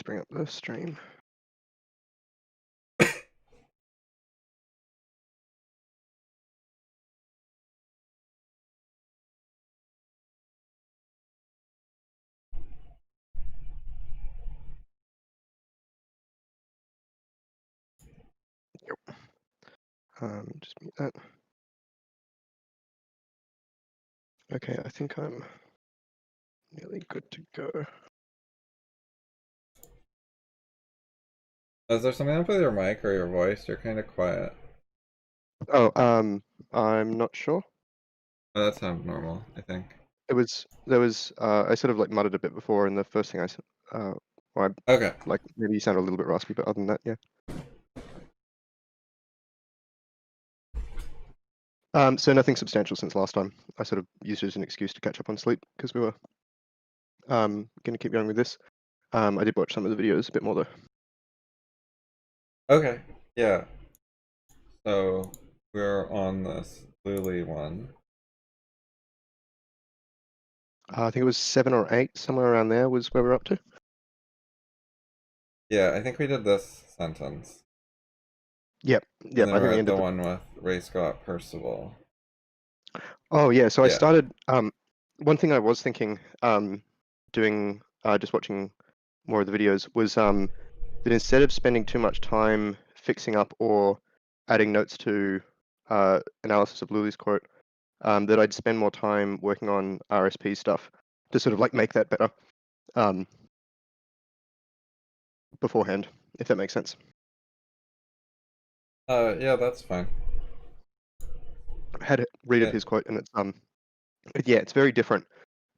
bring up the stream. Yep. Just mute that. Okay, I think I'm nearly good to go. Is there something up with your mic or your voice? You're kind of quiet. Oh, I'm not sure. Oh, that sounds normal, I think. There was I sort of like muttered a bit before, and the first thing I said, or Okay. like maybe you sound a little bit raspy, but other than that, yeah. So nothing substantial since last time. I sort of used it as an excuse to catch up on sleep because we were going to keep going with this. I did watch some of the videos a bit more though. Okay. Yeah. So we're on this Lulie one. I think it was 7 or 8, somewhere around there was where we're up to. Yeah, I think we did this sentence. Yep. And Yep. then I we're think we at the ended. one with Ray Scott Percival. Oh yeah. So I Yeah. started. One thing I was thinking, doing just watching more of the videos was that instead of spending too much time fixing up or adding notes to analysis of Lulie's quote, that I'd spend more time working on RSP stuff to sort of like make that better beforehand, if that makes sense. Yeah, that's fine. I had a read of his quote, and it's yeah, it's very different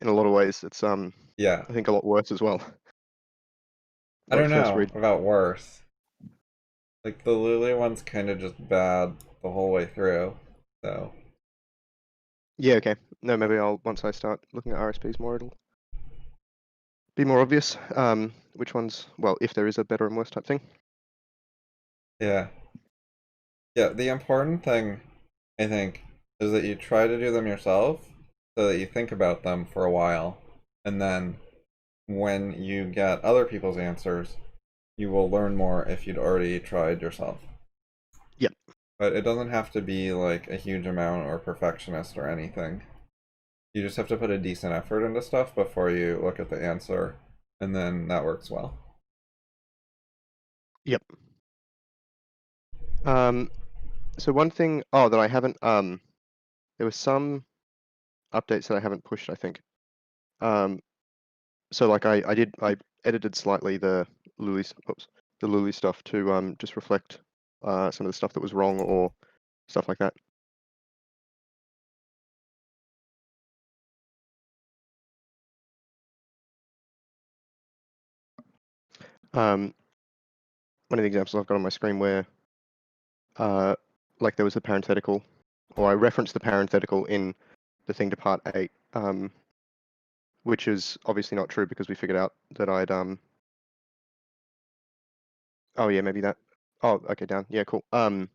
in a lot of ways. It's Yeah. I think a lot worse as well. I Like don't first know read. about worse. Like the Lulie one's kind of just bad the whole way through. So Yeah, okay. No, maybe I'll once I start looking at RSPs more, it'll be more obvious. Which ones? Well, if there is a better and worse type thing. yeah. Yeah, the important thing, I think, is that you try to do them yourself so that you think about them for a while. And then when you get other people's answers, you will learn more if you'd already tried yourself. Yep. But it doesn't have to be like a huge amount or perfectionist or anything. You just have to put a decent effort into stuff before you look at the answer, and then that works well. Yep. So one thing, that I haven't, there was some updates that I haven't pushed, I think. So like I edited slightly the Lulie stuff to just reflect some of the stuff that was wrong or stuff like that. One of the examples I've got on my screen where like there was a parenthetical, or I referenced the parenthetical in the thing to part 8, which is obviously not true because we figured out that I'd oh yeah, maybe that. Oh, okay, down. Yeah, cool. In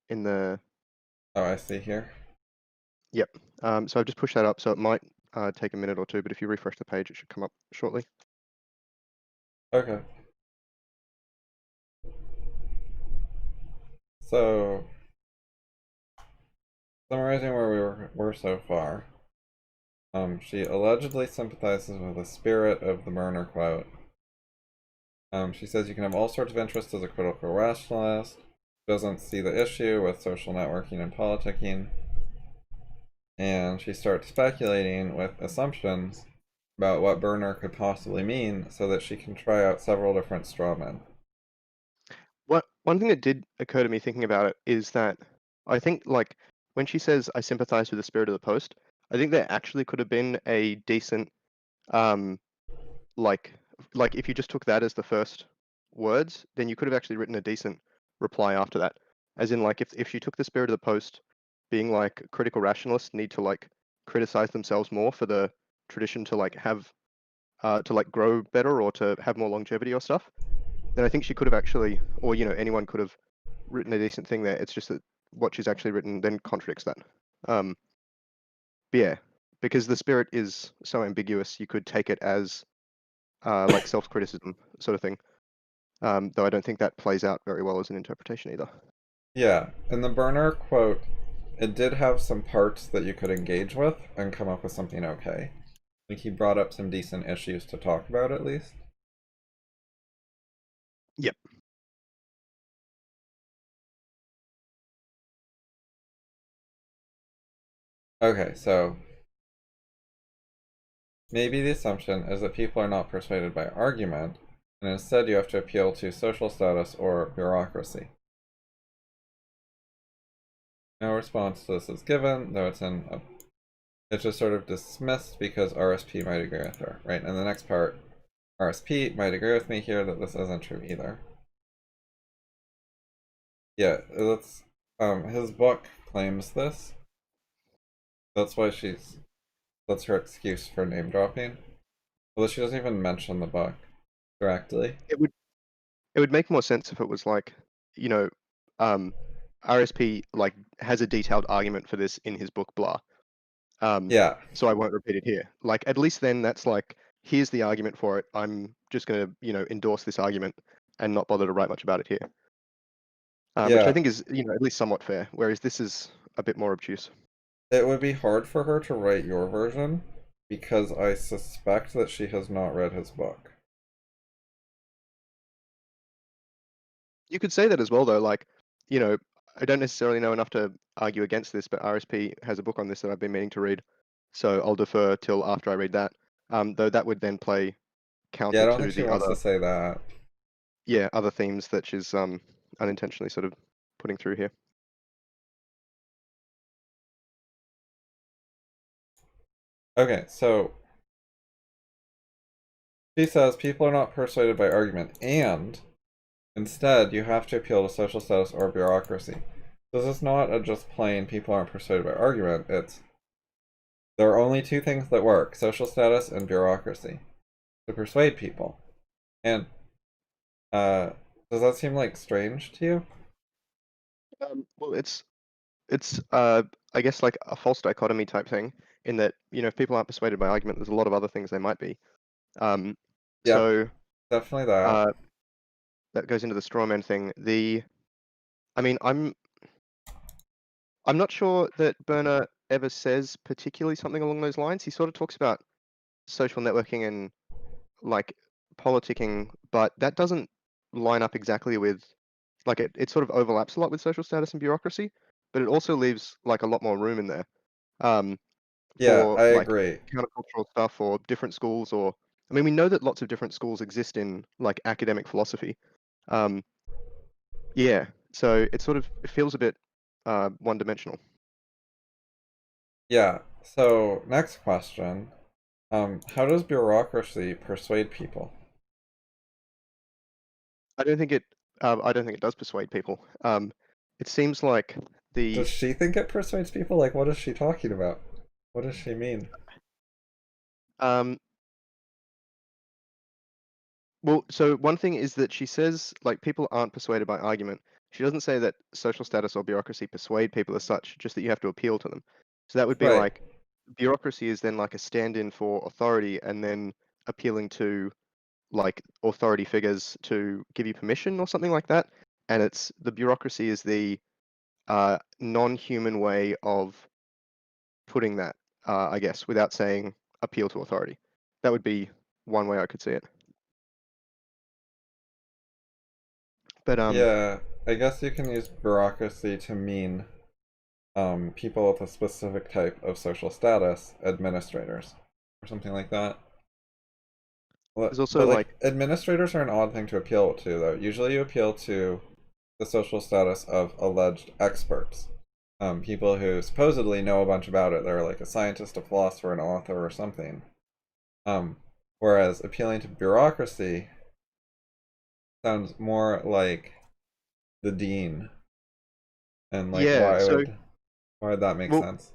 the Oh, I see here. Yep. So I've just pushed that up, so it might take a minute or two, but if you refresh the page, it should come up shortly. Okay. So, summarizing where we were so far. She allegedly sympathizes with the spirit of the Birner quote. She says you can have all sorts of interests as a critical rationalist. Doesn't see the issue with social networking and politicking. And she starts speculating with assumptions about what Birner could possibly mean so that she can try out several different straw men. One thing that did occur to me thinking about it is that I think like when she says I sympathize with the spirit of the post, I think there actually could have been a decent um like if you just took that as the first words, then you could have actually written a decent reply after that. As in like if she took the spirit of the post being like critical rationalists need to like criticize themselves more for the tradition to like have to like grow better or to have more longevity or stuff, then I think she could have actually, or anyone could have written a decent thing there. It's just that what she's actually written then contradicts that. But yeah, because the spirit is so ambiguous, you could take it as like self-criticism sort of thing. Though I don't think that plays out very well as an interpretation either. Yeah, in the Birner quote, it did have some parts that you could engage with and come up with something okay. Like he brought up some decent issues to talk about at least. Yep. Okay, so maybe the assumption is that people are not persuaded by argument, and instead you have to appeal to social status or bureaucracy. No response to this is given, though it's just sort of dismissed because RSP might agree with her, right? And the next part, RSP might agree with me here that this isn't true either. Yeah, his book claims this. That's why that's her excuse for name dropping. Although she doesn't even mention the book directly. It would make more sense if it was like, you know, um, RSP like has a detailed argument for this in his book, blah. Yeah, So I won't repeat it here. Like at least then that's like, here's the argument for it. I'm just gonna, endorse this argument and not bother to write much about it here. Which I yeah. think is, at least somewhat fair. Whereas this is a bit more obtuse. It would be hard for her to write your version because I suspect that she has not read his book. You could say that as well, though. Like, you know, I don't necessarily know enough to argue against this, but RSP has a book on this that I've been meaning to read, so I'll defer till after I read that. Though that would then play Yeah, I counter don't think to she the wants other, to say that. yeah, other themes that she's unintentionally sort of putting through here. Okay, so she says people are not persuaded by argument, and instead you have to appeal to social status or bureaucracy. This is not a just plain people aren't persuaded by argument, it's there are only two things that work, social status and bureaucracy, to persuade people. And uh does that seem like strange to you? Well, it's I guess like a false dichotomy type thing in that if people aren't persuaded by argument, there's a lot of other things they might be. Um, Yep, so definitely that. uh, that goes into the straw man thing. I mean, I'm not sure that Birner ever says particularly something along those lines. He sort of talks about social networking and like politicking, but that doesn't line up exactly with like it sort of overlaps a lot with social status and bureaucracy, but it also leaves like a lot more room in there um, Yeah, for I like agree. countercultural stuff or different schools or I mean we know that lots of different schools exist in like academic philosophy. Um, yeah, so it feels a bit one dimensional. Yeah, so next question. How does bureaucracy persuade people? I don't think it does persuade people. It seems like Does the she think it persuades people? Like, what is she talking about? What does she mean? um, well, so one thing is that she says like people aren't persuaded by argument. She doesn't say that social status or bureaucracy persuade people as such, just that you have to appeal to them. So that would be Right. like bureaucracy is then like a stand-in for authority and then appealing to like authority figures to give you permission or something like that. And it's the bureaucracy is the non-human way of putting that, I guess, without saying appeal to authority. That would be one way I could see it. But Yeah, I guess you can use bureaucracy to mean people with a specific type of social status, administrators, or something like that. there's But also like like administrators are an odd thing to appeal to, though. Usually you appeal to the social status of alleged experts. People who supposedly know a bunch about it. They're like a scientist, a philosopher, an author, or something. Um, Whereas appealing to bureaucracy sounds more like the dean, and like yeah. So why would that make well, sense?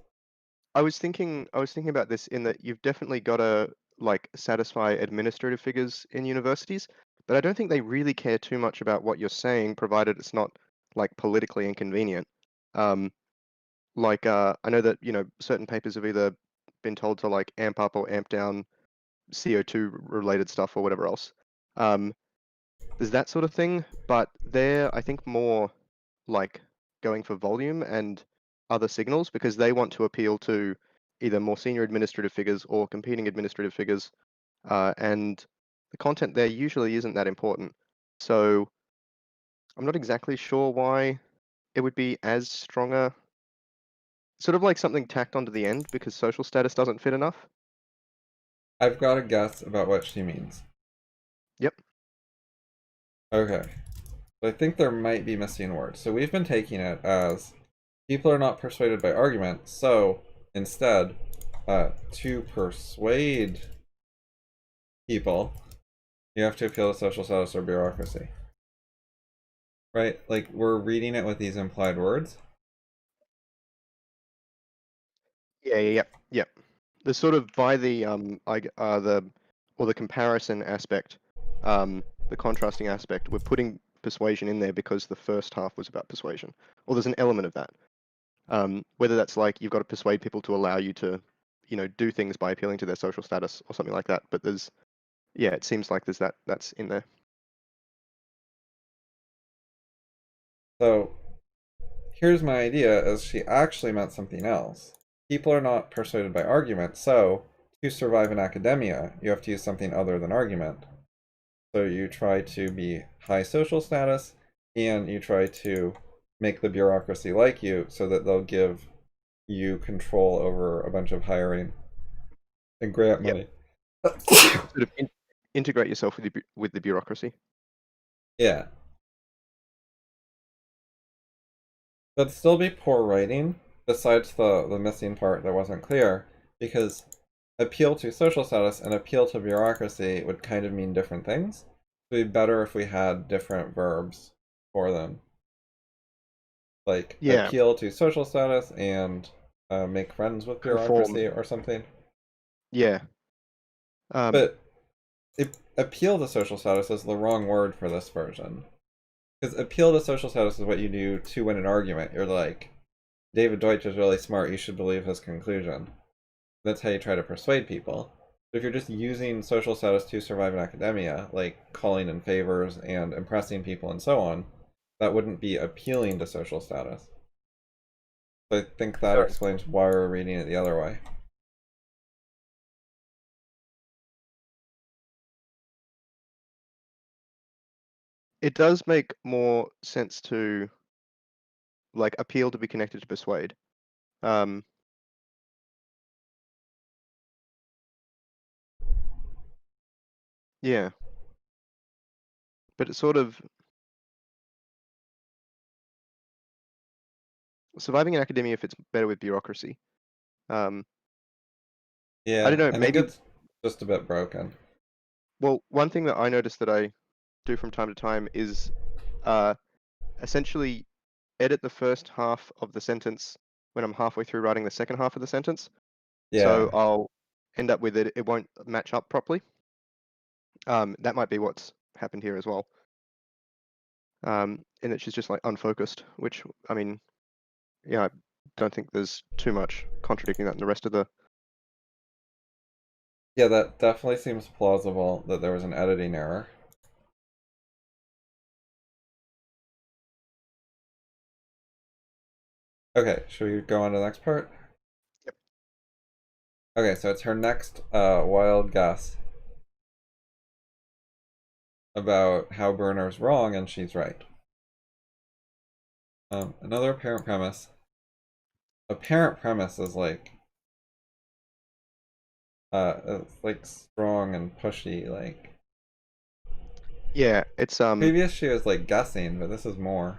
I was thinking about this in that you've definitely got to like satisfy administrative figures in universities, but I don't think they really care too much about what you're saying, provided it's not like politically inconvenient. Um, like I know that certain papers have either been told to like amp up or amp down CO2 related stuff or whatever else. There's that sort of thing, but they're, I think, more like going for volume and other signals because they want to appeal to either more senior administrative figures or competing administrative figures, and the content there usually isn't that important. So I'm not exactly sure why it would be as stronger, sort of like something tacked onto the end because social status doesn't fit enough. I've got a guess about what she means. Yep. Okay. So I think there might be missing words. So we've been taking it as people are not persuaded by argument, so instead, to persuade people, you have to appeal to social status or bureaucracy. Right? Like, we're reading it with these implied words. Yeah. The sort of by the the comparison aspect, the contrasting aspect, we're putting persuasion in there because the first half was about persuasion, or there's an element of that. Whether that's like you've got to persuade people to allow you to, do things by appealing to their social status or something like that. But it seems like that's in there. So here's my idea is she actually meant something else. People are not persuaded by argument, so to survive in academia, you have to use something other than argument. So you try to be high social status, and you try to make the bureaucracy like you so that they'll give you control over a bunch of hiring and grant Yep. money. Sort of integrate yourself with the bureaucracy. Yeah. That'd still be poor writing, besides the missing part that wasn't clear, because appeal to social status and appeal to bureaucracy would kind of mean different things. It'd be better if we had different verbs for them. Like Yeah. appeal to social status and make friends with Conform. bureaucracy or something. Yeah. But appeal to social status is the wrong word for this version. Because appeal to social status is what you do to win an argument. You're like, David Deutsch is really smart, you should believe his conclusion. That's how you try to persuade people. But if you're just using social status to survive in academia, like calling in favors and impressing people and so on, that wouldn't be appealing to social status. So I think that No. explains why we're reading it the other way. It does make more sense to like appeal to be connected to persuade. Um, yeah, but it's sort of surviving in academia fits better with bureaucracy. Um, I don't Yeah, know, I think maybe. it's just a bit broken. Well, one thing that I noticed that I do from time to time is uh, essentially edit the first half of the sentence when I'm halfway through writing the second half of the sentence. So Yeah. I'll end up with it won't match up properly. That might be what's happened here as well. In that she's just like unfocused, which I mean, yeah, I don't think there's too much contradicting that in the rest of the. Yeah, that definitely seems plausible that there was an editing error. Okay, should we go on to the next part? Yep. Okay, so it's her next wild guess about how Birner's wrong and she's right. Another apparent premise. Apparent premise is it's like strong and pushy. Like Yeah, it's previous, she was like guessing, but this is more.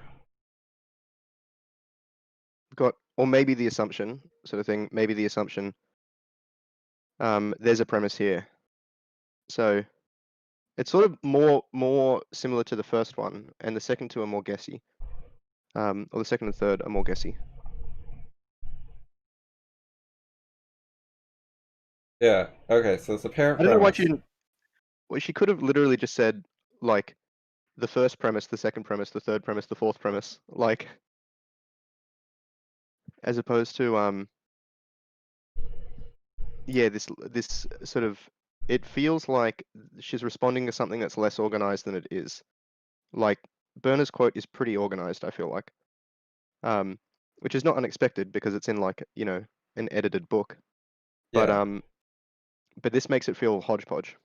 got or maybe the assumption sort of thing. Maybe the assumption. There's a premise here, so it's sort of more similar to the first one, and the second two are more guessy. Or the second and third are more guessy. Yeah. Okay, so it's apparent I don't know why she premise. didn't. Well, she could have literally just said like the first premise, the second premise, the third premise, the fourth premise, like as opposed to yeah, this sort of it feels like she's responding to something that's less organized than it is. Like Birner's quote is pretty organized, I feel like, which is not unexpected because it's in like an edited book. But Yeah. but this makes it feel hodgepodge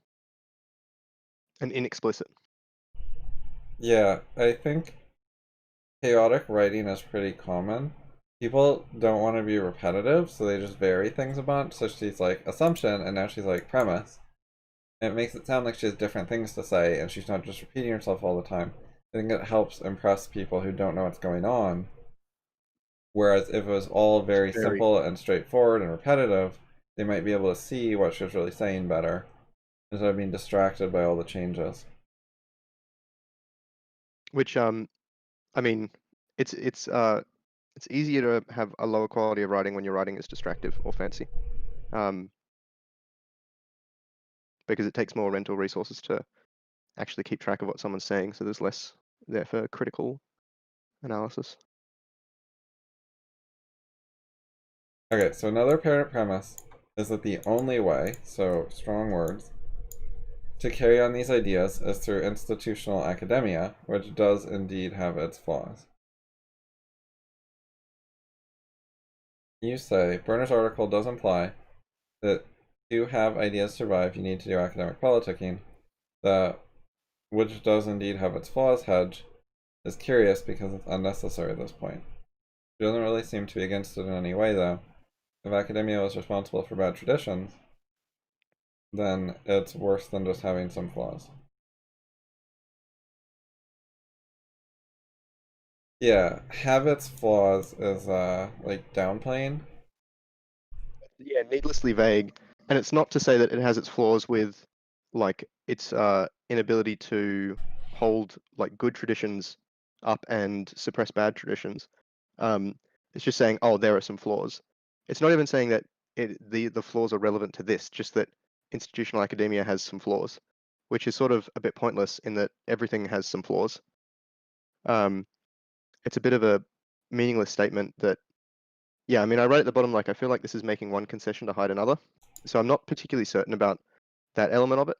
and inexplicit. Yeah, I think chaotic writing is pretty common. People don't want to be repetitive, so they just vary things a bunch. So she's like assumption, and now she's like premise. And it makes it sound like she has different things to say, and she's not just repeating herself all the time. I think it helps impress people who don't know what's going on. Whereas if it was all very Very, simple and straightforward and repetitive, they might be able to see what she was really saying better instead of being distracted by all the changes. which I mean, it's easier to have a lower quality of writing when your writing is distractive or fancy, um, because it takes more mental resources to actually keep track of what someone's saying. So there's less there for critical analysis. Okay, so another apparent premise is that the only way, so strong words, to carry on these ideas is through institutional academia, which does indeed have its flaws. You say, Birner's article does imply that to have ideas survive, you need to do academic politicking. The which does indeed have its flaws hedge is curious because it's unnecessary at this point. She doesn't really seem to be against it in any way, though. If academia was responsible for bad traditions, then it's worse than just having some flaws. Yeah, have its flaws is like downplaying. Yeah, needlessly vague. And it's not to say that it has its flaws with like its inability to hold like good traditions up and suppress bad traditions. Um, it's just saying, oh, there are some flaws. It's not even saying that the flaws are relevant to this, just that institutional academia has some flaws, which is sort of a bit pointless in that everything has some flaws. Um, it's a bit of a meaningless statement that yeah, I mean, I wrote at the bottom, like, I feel like this is making one concession to hide another. So I'm not particularly certain about that element of it.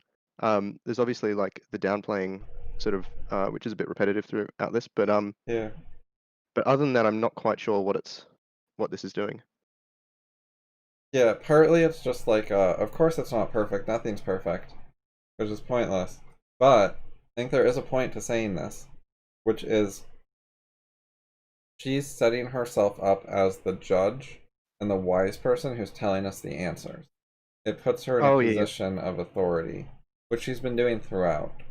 There's obviously like the downplaying sort of, which is a bit repetitive throughout this, Yeah. but other than that, I'm not quite sure what this is doing. Yeah, partly it's just like, of course it's not perfect, nothing's perfect, which is pointless. But I think there is a point to saying this, which is she's setting herself up as the judge and the wise person who's telling us the answers. It puts her in a Oh yeah, yeah. position of authority, which she's been doing throughout.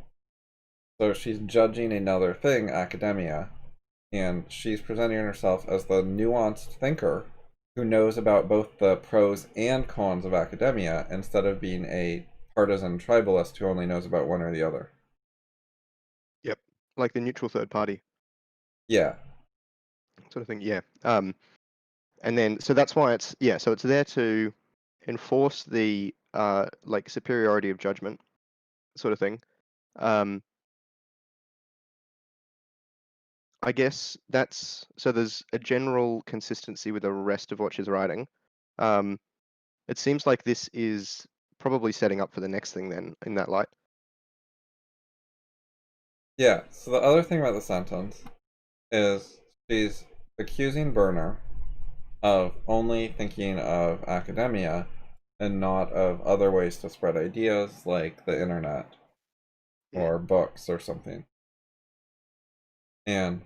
So she's judging another thing, academia, and she's presenting herself as the nuanced thinker who knows about both the pros and cons of academia instead of being a partisan tribalist who only knows about one or the other. Yep. Like the neutral third party Yeah, sort of thing. Yeah. And then so that's why it's yeah. So it's there to enforce the like superiority of judgment sort of thing. Um, I guess that's so there's a general consistency with the rest of what she's writing. Um, it seems like this is probably setting up for the next thing then in that light. yeah. So the other thing about the sentence is she's accusing Birner of only thinking of academia and not of other ways to spread ideas like the internet Mm. or books or something. And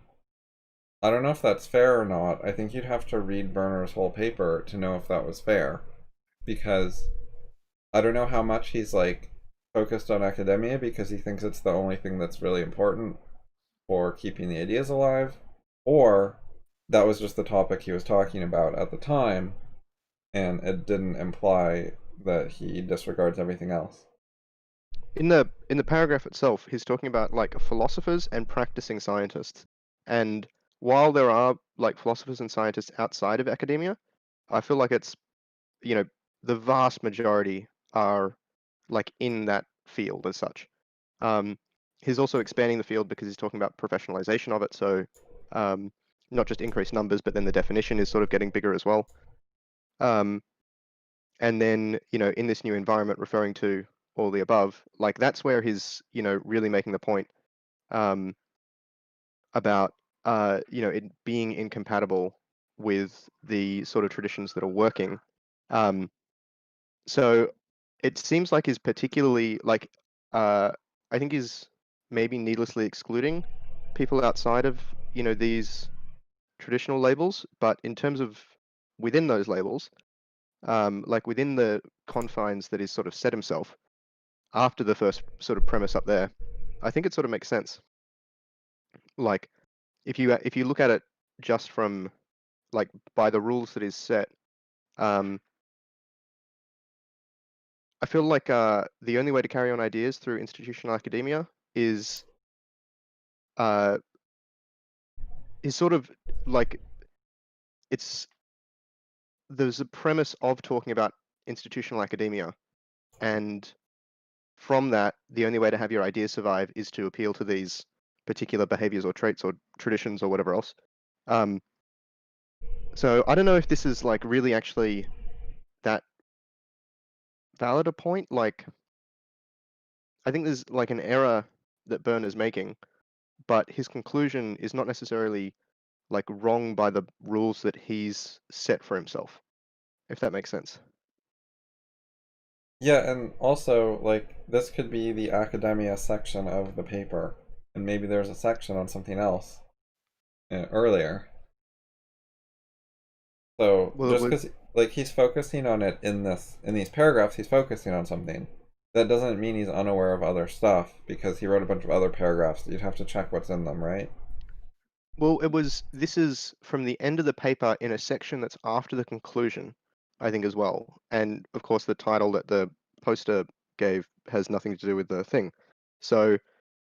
I don't know if that's fair or not. I think you'd have to read Birner's whole paper to know if that was fair. Because I don't know how much he's like focused on academia because he thinks it's the only thing that's really important for keeping the ideas alive, or that was just the topic he was talking about at the time, and it didn't imply that he disregards everything else. In the paragraph itself, he's talking about like philosophers and practicing scientists. And while there are like philosophers and scientists outside of academia, I feel like it's you know the vast majority are like in that field as such. Um, he's also expanding the field because he's talking about professionalization of it. So um, not just increased numbers, but then the definition is sort of getting bigger as well. Um, and then in this new environment, referring to all the above, like that's where he's, really making the point um, about, it being incompatible with the sort of traditions that are working. Um, so it seems like he's particularly like, uh, I think he's maybe needlessly excluding people outside of, these traditional labels, but in terms of within those labels, like within the confines that he's sort of set himself after the first sort of premise up there, I think it sort of makes sense. Like if you look at it just from like by the rules that is set, um, I feel like the only way to carry on ideas through institutional academia is uh, sort of like it's there's a premise of talking about institutional academia, and from that, the only way to have your ideas survive is to appeal to these particular behaviors or traits or traditions or whatever else. Um, so I don't know if this is like really actually that valid a point. Like, I think there's like an error that Birner's making, but his conclusion is not necessarily like wrong by the rules that he's set for himself, if that makes sense. Yeah, and also, like, this could be the academia section of the paper, and maybe there's a section on something else earlier. So Well, it just was because like he's focusing on it in these paragraphs, he's focusing on something. That doesn't mean he's unaware of other stuff because he wrote a bunch of other paragraphs. You'd have to check what's in them, right? this is from the end of the paper in a section that's after the conclusion, I think as well. And of course, the title that the poster gave has nothing to do with the thing. So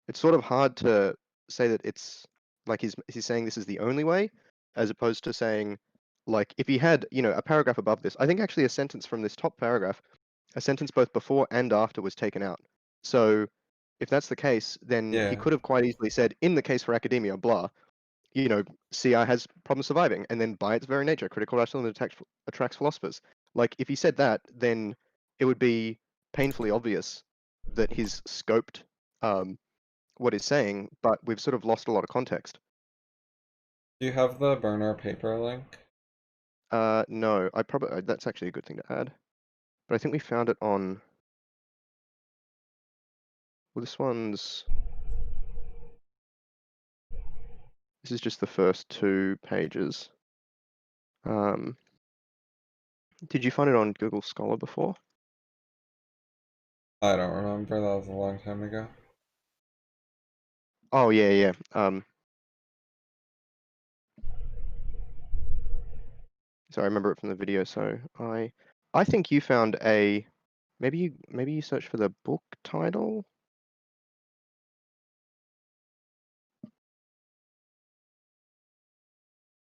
it's sort of hard to say that it's like he's saying this is the only way, as opposed to saying like if he had, a paragraph above this, I think actually a sentence from this top paragraph, a sentence both before and after was taken out. So if that's the case, then he Yeah. could have quite easily said, in the case for academia, blah, CI has problems surviving, and then by its very nature, critical rationalism attracts philosophers. Like, if he said that, then it would be painfully obvious that he's scoped what he's saying, but we've sort of lost a lot of context. Do you have the Birner paper link? No, that's actually a good thing to add. But I think we found it on. Well, this is just the first 2 pages. Um, did you find it on Google Scholar before? I don't remember. That was a long time ago. Oh yeah, yeah. So I remember it from the video. So I think you found a maybe you searched for the book title.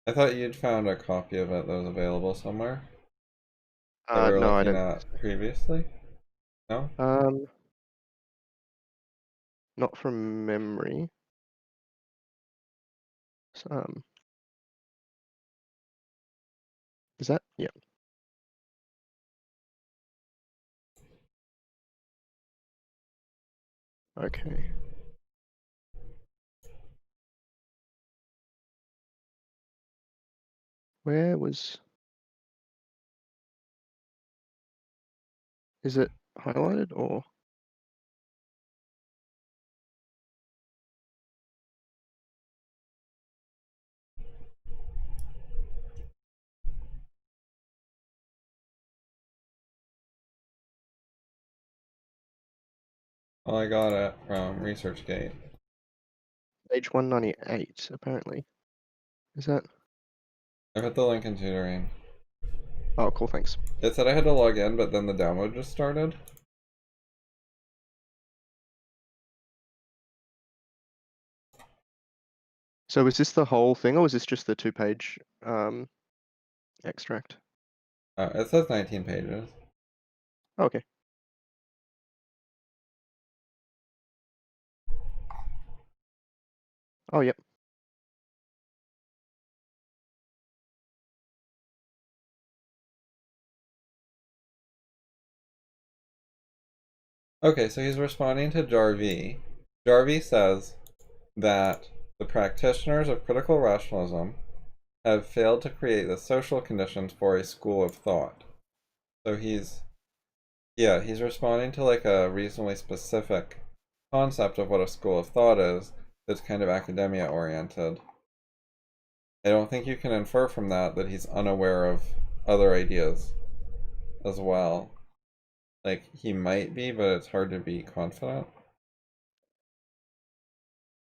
I thought you'd found a copy of it that was available somewhere that we were No, I looking don't. at previously. No? Um, not from memory. Um, is that? Yeah. Okay. Where was? Is it highlighted or? Oh, I got it from ResearchGate. Page 198, apparently. Is that? I put the link in tutoring. Oh, cool, thanks. It said I had to log in, but then the download just started. So was this the whole thing, or was this just the 2-page extract? It says 19 pages. Oh, okay. Oh, yep. Okay, so he's responding to Jarvie. Jarvie says that the practitioners of critical rationalism have failed to create the social conditions for a school of thought. So he's responding to like a reasonably specific concept of what a school of thought is that's kind of academia oriented. I don't think you can infer from that that he's unaware of other ideas as well. Like, he might be, but it's hard to be confident.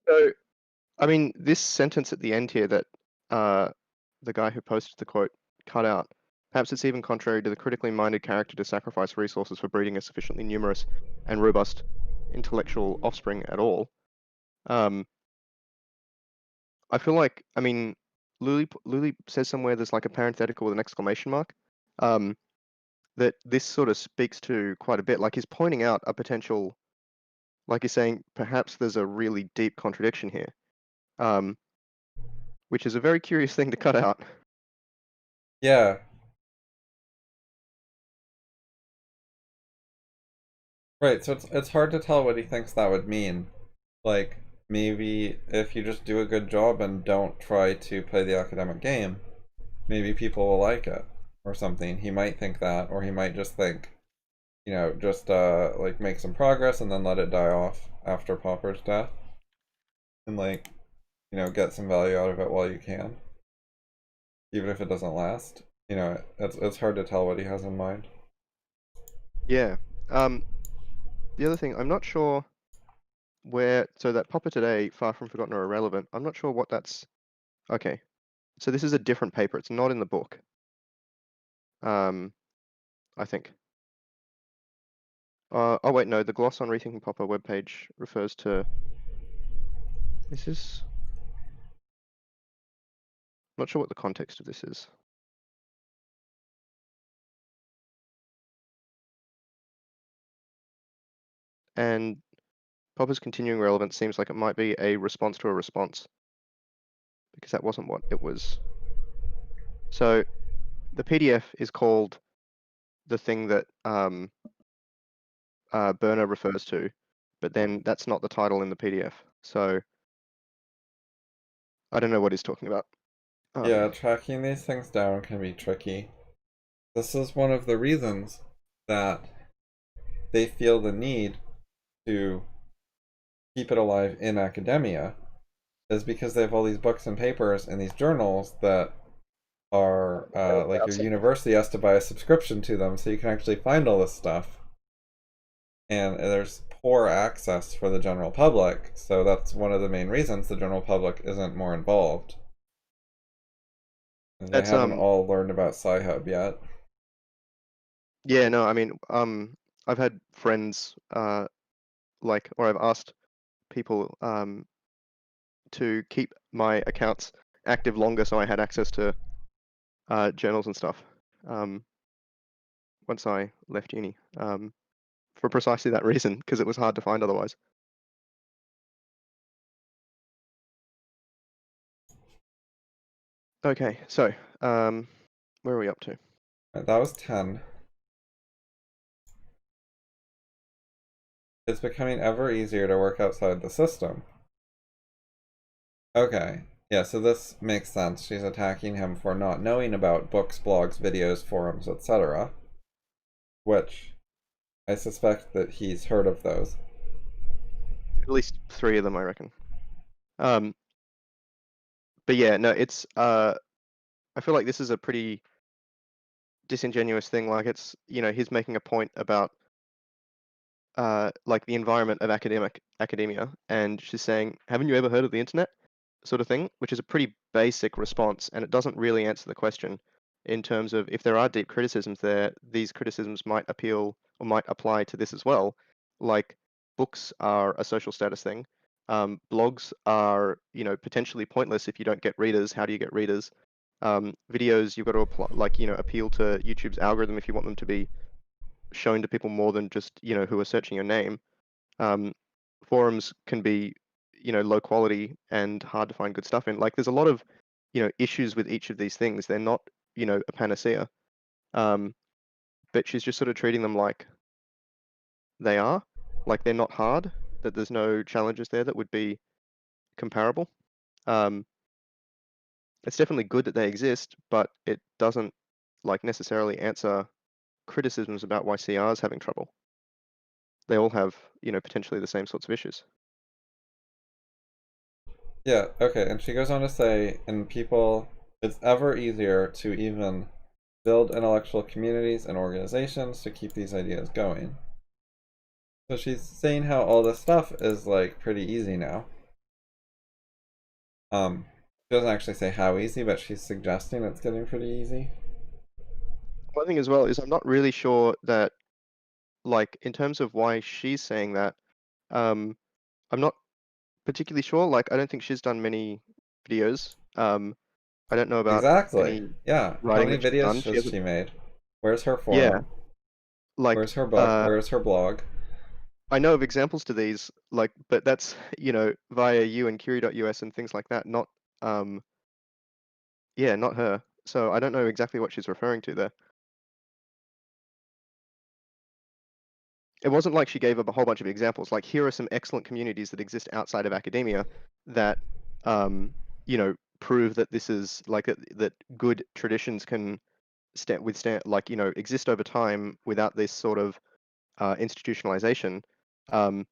So, I mean, this sentence at the end here that the guy who posted the quote cut out. Perhaps it's even contrary to the critically minded character to sacrifice resources for breeding a sufficiently numerous and robust intellectual offspring at all. I feel like, I mean, Lulie says somewhere there's like a parenthetical with an exclamation mark. That this sort of speaks to quite a bit. Like he's pointing out a potential, like he's saying, perhaps there's a really deep contradiction here, which is a very curious thing to cut out. Yeah. Right, so it's hard to tell what he thinks that would mean. Like, maybe if you just do a good job and don't try to play the academic game, maybe people will like it or something. He might think that, or he might just think, just like make some progress and then let it die off after Popper's death. And like, get some value out of it while you can. Even if it doesn't last. It's hard to tell what he has in mind. Yeah. The other thing, I'm not sure so that Popper Today, Far From Forgotten or Irrelevant, I'm not sure what that's. Okay. So this is a different paper. It's not in the book. I think. Oh wait, no, the gloss on Rethinking Popper webpage refers to. Is this? I'm not sure what the context of this is. And Popper's continuing relevance seems like it might be a response to a response, because that wasn't what it was. So the PDF is called the thing that Birner refers to, but then that's not the title in the PDF. So I don't know what he's talking about. Yeah, tracking these things down can be tricky. This is one of the reasons that they feel the need to keep it alive in academia, is because they have all these books and papers and these journals that are like your university has to buy a subscription to them so you can actually find all this stuff. And there's poor access for the general public, so that's one of the main reasons the general public isn't more involved. They That's haven't all learned about Sci-Hub yet. Yeah, no, I mean, I've had friends or I've asked people to keep my accounts active longer so I had access to journals and stuff once I left uni, for precisely that reason, because it was hard to find otherwise. Okay, so where are we up to? Right, that was 10. It's becoming ever easier to work outside the system. Okay, yeah, so this makes sense. She's attacking him for not knowing about books, blogs, videos, forums, etc. Which I suspect that he's heard of those. At least 3 of them, I reckon. But yeah, no, it's I feel like this is a pretty disingenuous thing. Like it's, he's making a point about like the environment of academia, and she's saying, "Haven't you ever heard of the internet?" sort of thing, which is a pretty basic response, and it doesn't really answer the question in terms of if there are deep criticisms there, these criticisms might appeal or might apply to this as well. Like books are a social status thing. Blogs are, potentially pointless if you don't get readers. How do you get readers? Videos, you've got to apply, appeal to YouTube's algorithm if you want them to be shown to people more than just, who are searching your name. Forums can be, low quality and hard to find good stuff in. Like there's a lot of, issues with each of these things. They're not, a panacea. But she's just sort of treating them like they are. like they're not hard, that there's no challenges there that would be comparable. It's definitely good that they exist, but it doesn't like necessarily answer criticisms about why CR is having trouble. They all have, potentially the same sorts of issues. Yeah, okay, and she goes on to say, it's ever easier to even build intellectual communities and organizations to keep these ideas going. So she's saying how all this stuff is like pretty easy now. She doesn't actually say how easy, but she's suggesting it's getting pretty easy. One thing as well is I'm not really sure that, like, in terms of why she's saying that, I'm not particularly sure. Like, I don't think she's done many videos. I don't know about Exactly. any Yeah. How writing many that she's videos done. She has hasn't. she made? Where's her Yeah, forum? like, Where's her book? Where's her blog? I know of examples to these, like, but that's, via you and Curie.us and things like that, not, yeah, not her. So I don't know exactly what she's referring to there. It wasn't like she gave up a whole bunch of examples. Like, here are some excellent communities that exist outside of academia that, prove that this is like that good traditions can withstand, like, exist over time without this sort of institutionalization. Um,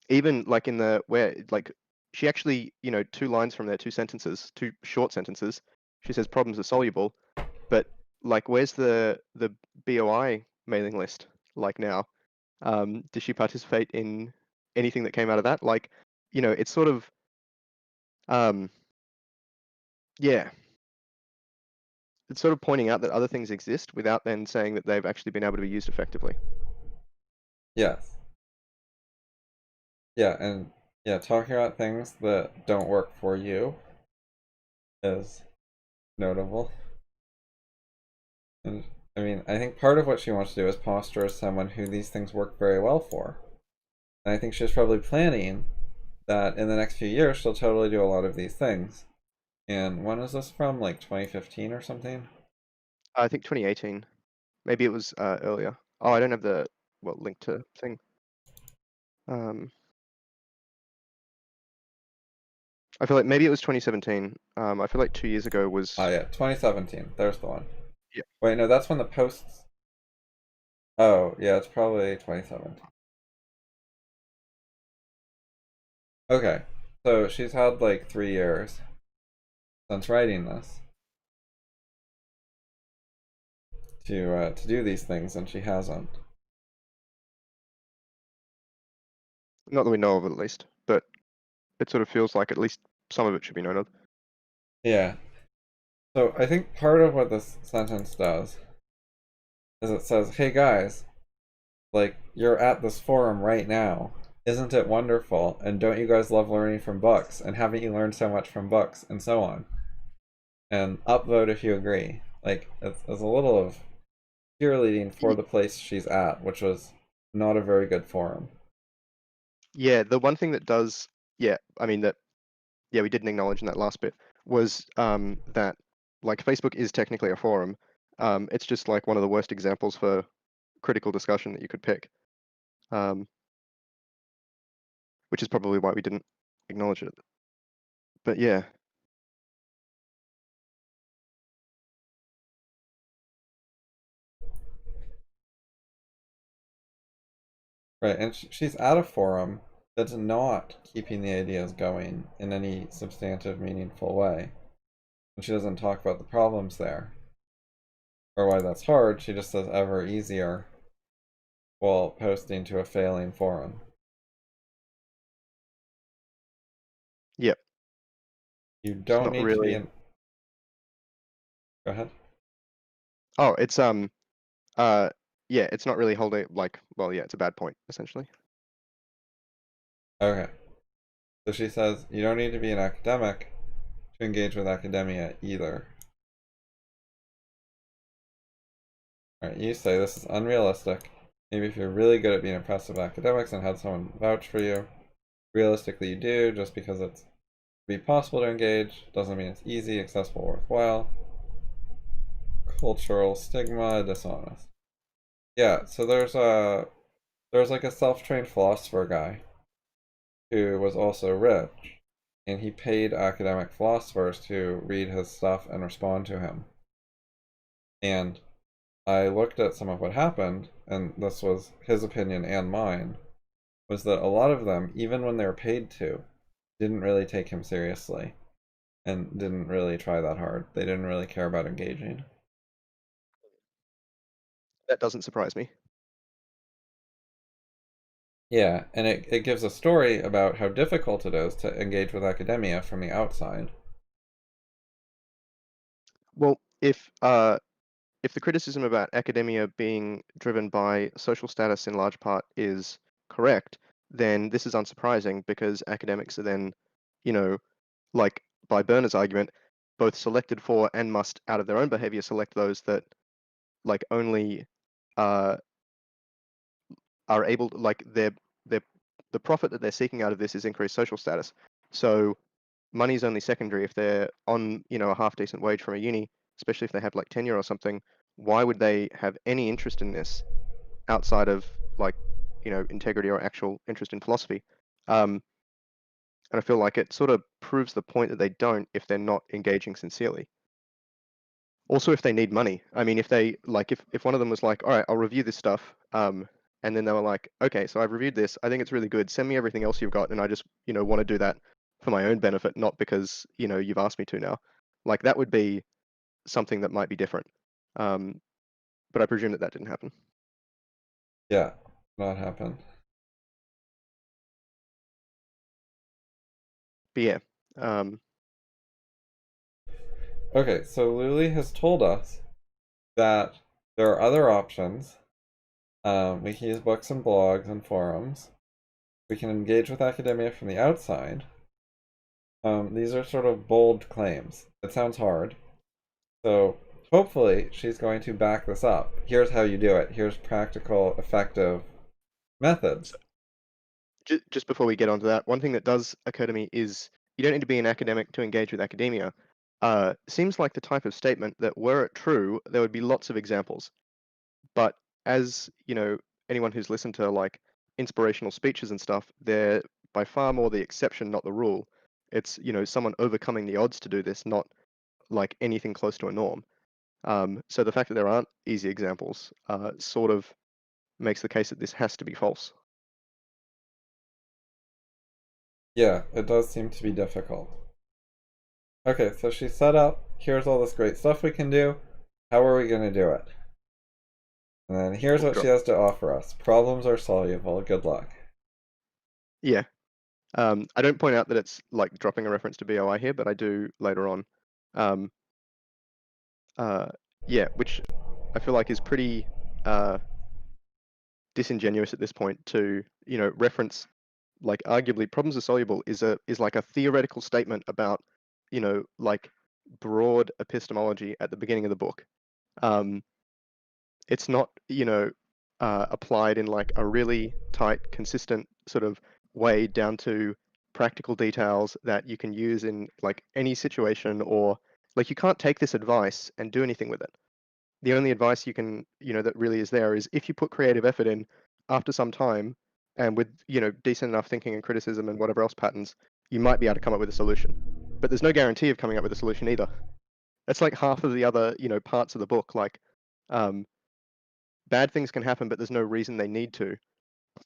Even like in the where like she actually, two lines from there, two sentences, two short sentences. She says problems are soluble, but like, where's the BOI mailing list like now? Does she participate in anything that came out of that? Like, it's sort of, um, yeah, it's sort of pointing out that other things exist without then saying that they've actually been able to be used effectively. Yes. Yeah, and yeah, talking about things that don't work for you is notable. And I mean, I think part of what she wants to do is posture as someone who these things work very well for. And I think she's probably planning that in the next few years she'll totally do a lot of these things. And when is this from? Like 2015 or something? I think 2018, maybe it was earlier. Oh, I don't have the link to thing. Um, I feel like maybe it was 2017. I feel like 2 years ago Oh was. yeah, 2017. There's the one. Yeah. Wait, no, that's when the posts. Oh, yeah, it's probably 2017. Okay, so she's had like 3 years since writing this to do these things, and she hasn't. Not that we know of, at least, but it sort of feels like at least some of it should be known of. Yeah. So I think part of what this sentence does is it says, "Hey guys, like you're at this forum right now. Isn't it wonderful? And don't you guys love learning from books? And haven't you learned so much from books?" And so on. And upvote if you agree. Like it's a little of cheerleading for the place she's at, which was not a very good forum. Yeah, the one thing that does, yeah, I mean that, yeah, we didn't acknowledge in that last bit was that like Facebook is technically a forum. It's just like one of the worst examples for critical discussion that you could pick, um, which is probably why we didn't acknowledge it. But yeah, Right, and she's at a forum that's not keeping the ideas going in any substantive, meaningful way. And she doesn't talk about the problems there or why that's hard. She just says ever easier while posting to a failing forum. yeah, You it's don't not need to be really. in. Go ahead. Oh, it's uh, yeah, it's not really holding like. Well, yeah, it's a bad point essentially. Okay. So she says you don't need to be an academic to engage with academia either. Alright, you say this is unrealistic. Maybe if you're really good at being impressive academics and had someone vouch for you, realistically you do, just because it's be possible to engage doesn't mean it's easy, accessible, worthwhile. Cultural stigma, dishonest. Yeah, so there's a There's like a self-trained philosopher guy who was also rich, and he paid academic philosophers to read his stuff and respond to him. And I looked at some of what happened, and this was his opinion and mine, was that a lot of them, even when they were paid to, didn't really take him seriously and didn't really try that hard. They didn't really care about engaging. That doesn't surprise me. Yeah, and it gives a story about how difficult it is to engage with academia from the outside. Well, if the criticism about academia being driven by social status in large part is correct, then this is unsurprising because academics are then, you know, like by Birner's argument, both selected for and must, out of their own behavior, select those that like only uh, are able to, like their the profit that they're seeking out of this is increased social status. So money's only secondary if they're on, a half decent wage from a uni, especially if they have like tenure or something. Why would they have any interest in this outside of like, integrity or actual interest in philosophy? Um, and I feel like it sort of proves the point that they don't if they're not engaging sincerely. Also, if they need money. I mean, if they like, if one of them was like, all right, I'll review this stuff, and then they were like, okay, so I've reviewed this. I think it's really good. Send me everything else you've got, and I just, want to do that for my own benefit, not because, you've asked me to now. Like that would be something that might be different. Um, but I presume that that didn't happen. Yeah, not happen. But yeah, um, Okay, so Lulie has told us that there are other options. We can use books and blogs and forums. We can engage with academia from the outside. These are sort of bold claims. It sounds hard. So hopefully she's going to back this up. Here's how you do it. Here's practical, effective methods. just before we get onto that, one thing that does occur to me is you don't need to be an academic to engage with academia. Seems like the type of statement that were it true, there would be lots of examples. But as anyone who's listened to like inspirational speeches and stuff, they're by far more the exception, not the rule. It's someone overcoming the odds to do this, not like anything close to a norm. So the fact that there aren't easy examples sort of makes the case that this has to be false. Yeah, it does seem to be difficult. Okay, so she set up, here's all this great stuff we can do. How are we going to do it? And then here's what she has to offer us. Problems are soluble. Good luck. Yeah. I don't point out that it's like dropping a reference to BOI here, but I do later on. Um, yeah, which I feel like is pretty disingenuous at this point to, reference like arguably problems are soluble is like a theoretical statement about, like broad epistemology at the beginning of the book. Um, it's not, applied in like a really tight, consistent sort of way down to practical details that you can use in like any situation or like you can't take this advice and do anything with it. The only advice you can, that really is there is if you put creative effort in after some time and with, decent enough thinking and criticism and whatever else patterns, you might be able to come up with a solution. But there's no guarantee of coming up with a solution either. That's like half of the other, parts of the book. Like, um, bad things can happen, but there's no reason they need to.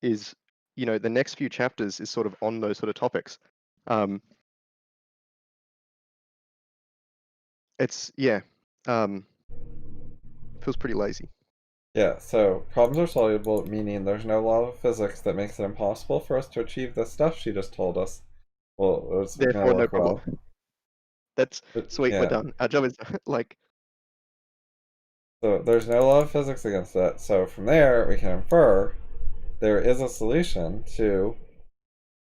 Is the next few chapters is sort of on those sort of topics. Um, it's yeah, um, feels pretty lazy. Yeah, so problems are soluble, meaning there's no law of physics that makes it impossible for us to achieve the stuff she just told us. Well, it's gonna Therefore, no work problem. well. That's But, sweet. We're yeah, done. Our job is like so there's no law of physics against that. So from there, we can infer there is a solution to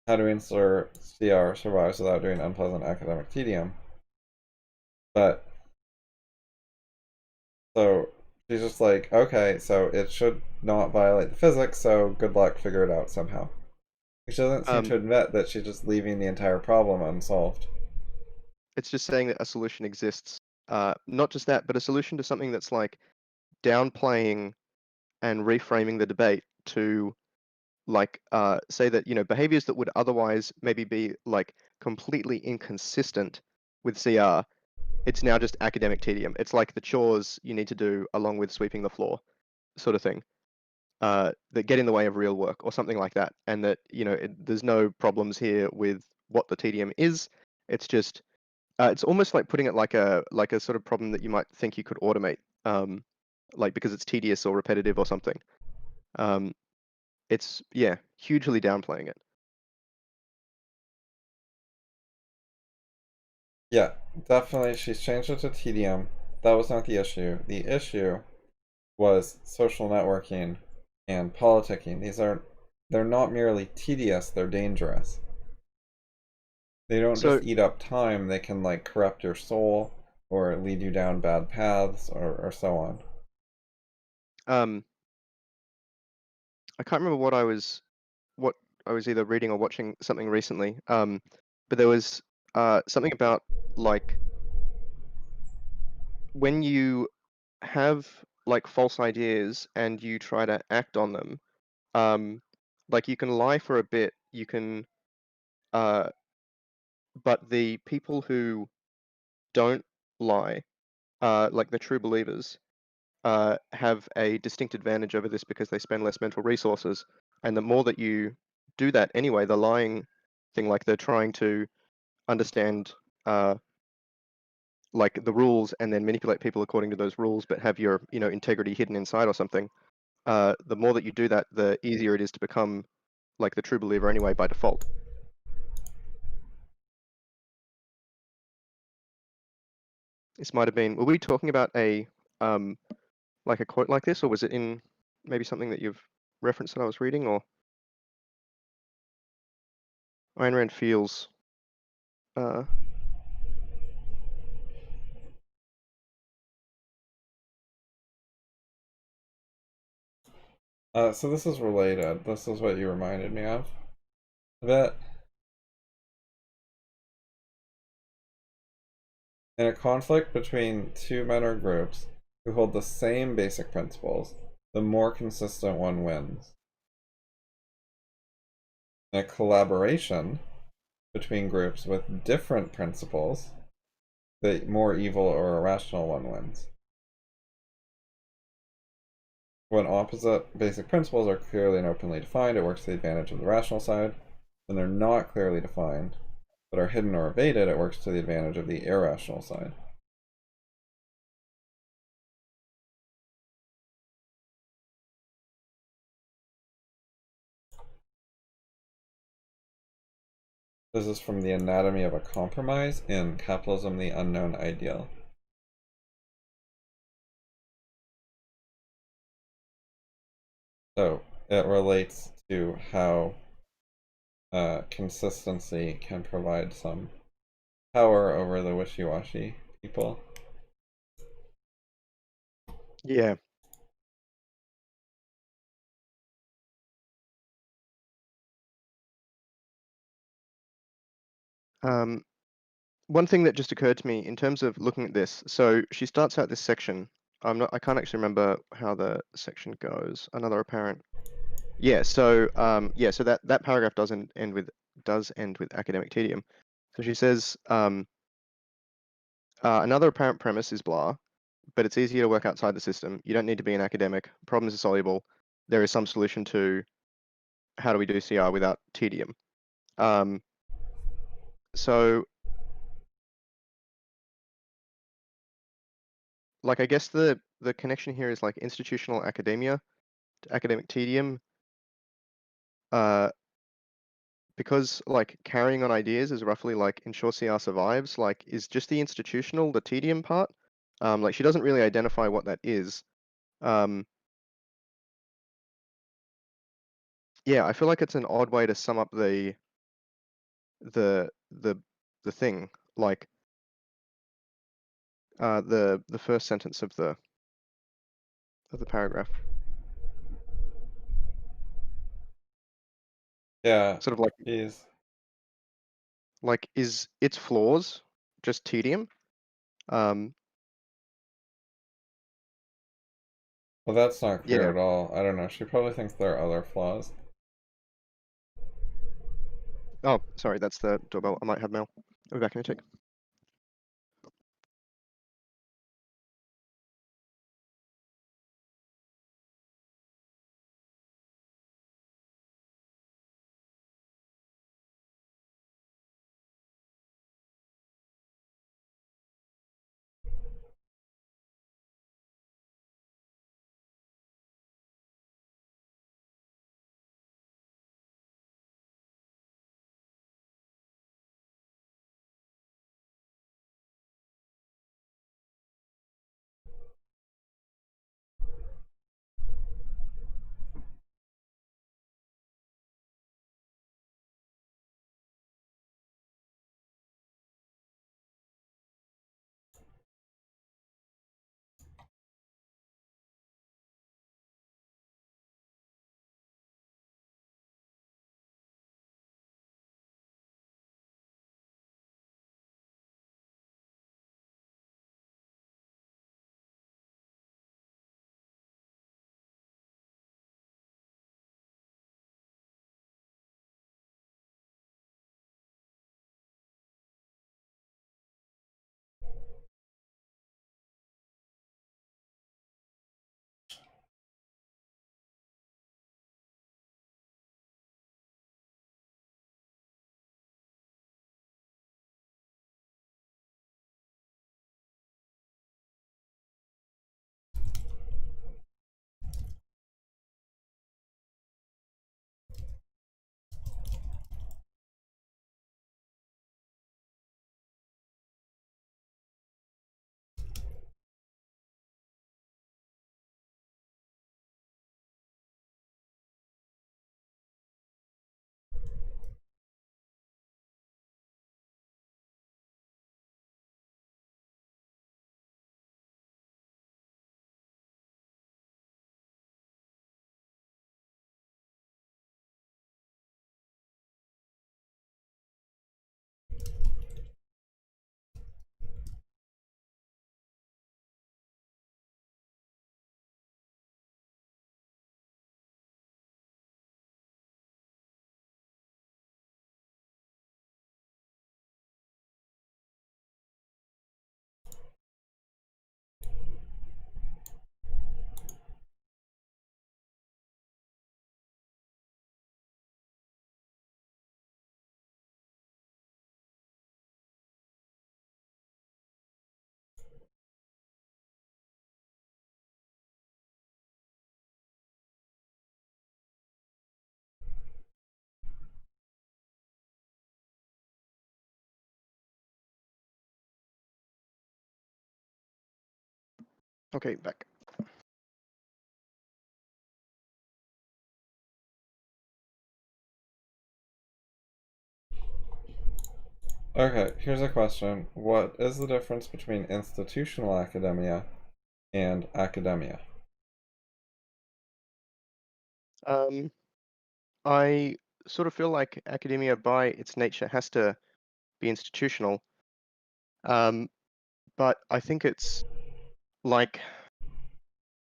how to ensure CR survives without doing unpleasant academic tedium. But so she's just like, okay, so it should not violate the physics, so good luck, figure it out somehow. She doesn't seem to um, admit that she's just leaving the entire problem unsolved. it's just saying that a solution exists. Not just that, but a solution to something that's like downplaying and reframing the debate to like say that, you know, behaviors that would otherwise maybe be like completely inconsistent with CR, it's now just academic tedium. It's like the chores you need to do along with sweeping the floor, sort of thing. That get in the way of real work or something like that, and that, you know, there's no problems here with what the tedium is. It's just it's almost like putting it like a sort of problem that you might think you could automate, like because it's tedious or repetitive or something. Um, it's, yeah, hugely downplaying it. Yeah, definitely. She's changed it to tedium. That was not the issue. The issue was social networking and politicking. They're not merely tedious, they're dangerous. They don't So just eat up time, they can like corrupt your soul or lead you down bad paths or so on. um, I can't remember what I was either reading or watching something recently. But there was something about like when you have like false ideas and you try to act on them, um, like you can lie for a bit, you can, uh, but the people who don't lie, like the true believers, have a distinct advantage over this because they spend less mental resources. And the more that you do that anyway, the lying thing, like they're trying to understand like the rules and then manipulate people according to those rules, but have your, you know, integrity hidden inside or something. The more that you do that, the easier it is to become like the true believer anyway by default. This might have been, were we talking about a like a quote like this, or was it in maybe something that you've referenced that I was reading, or Ayn Rand feels uh So this is related. This is what you reminded me of. That in a conflict between two men or groups who hold the same basic principles, the more consistent one wins. In a collaboration between groups with different principles, the more evil or irrational one wins. When opposite basic principles are clearly and openly defined, it works to the advantage of the rational side. When they're not clearly defined, but are hidden or evaded, it works to the advantage of the irrational side. This is from The Anatomy of a Compromise in Capitalism, the Unknown Ideal. So it relates to how consistency can provide some power over the wishy-washy people. yeah. Um, one thing that just occurred to me in terms of looking at this, so she starts out this section. I can't actually remember how the section goes. Another apparent. Yeah, so yeah, so that paragraph does end with academic tedium. So she says, another apparent premise is blah, but it's easier to work outside the system. You don't need to be an academic. Problems are soluble. There is some solution to how do we do CR without tedium. Um, so like I guess the connection here is like institutional academia to academic tedium, uh, because like carrying on ideas is roughly like ensure CR survives, like is just the institutional the tedium part. Like she doesn't really identify what that is. Um, yeah, I feel like it's an odd way to sum up the the the thing, like the first sentence of the paragraph. Yeah, Sort of he's like is its flaws just tedium? Um, well, that's not clear yeah. at all. I don't know. She probably thinks there are other flaws. Oh, sorry, that's the doorbell. I might have mail. I'll be back in a tick. Okay, back. Okay, here's a question. What is the difference between institutional academia and academia? I sort of feel like academia, by its nature, has to be institutional. But I think it's like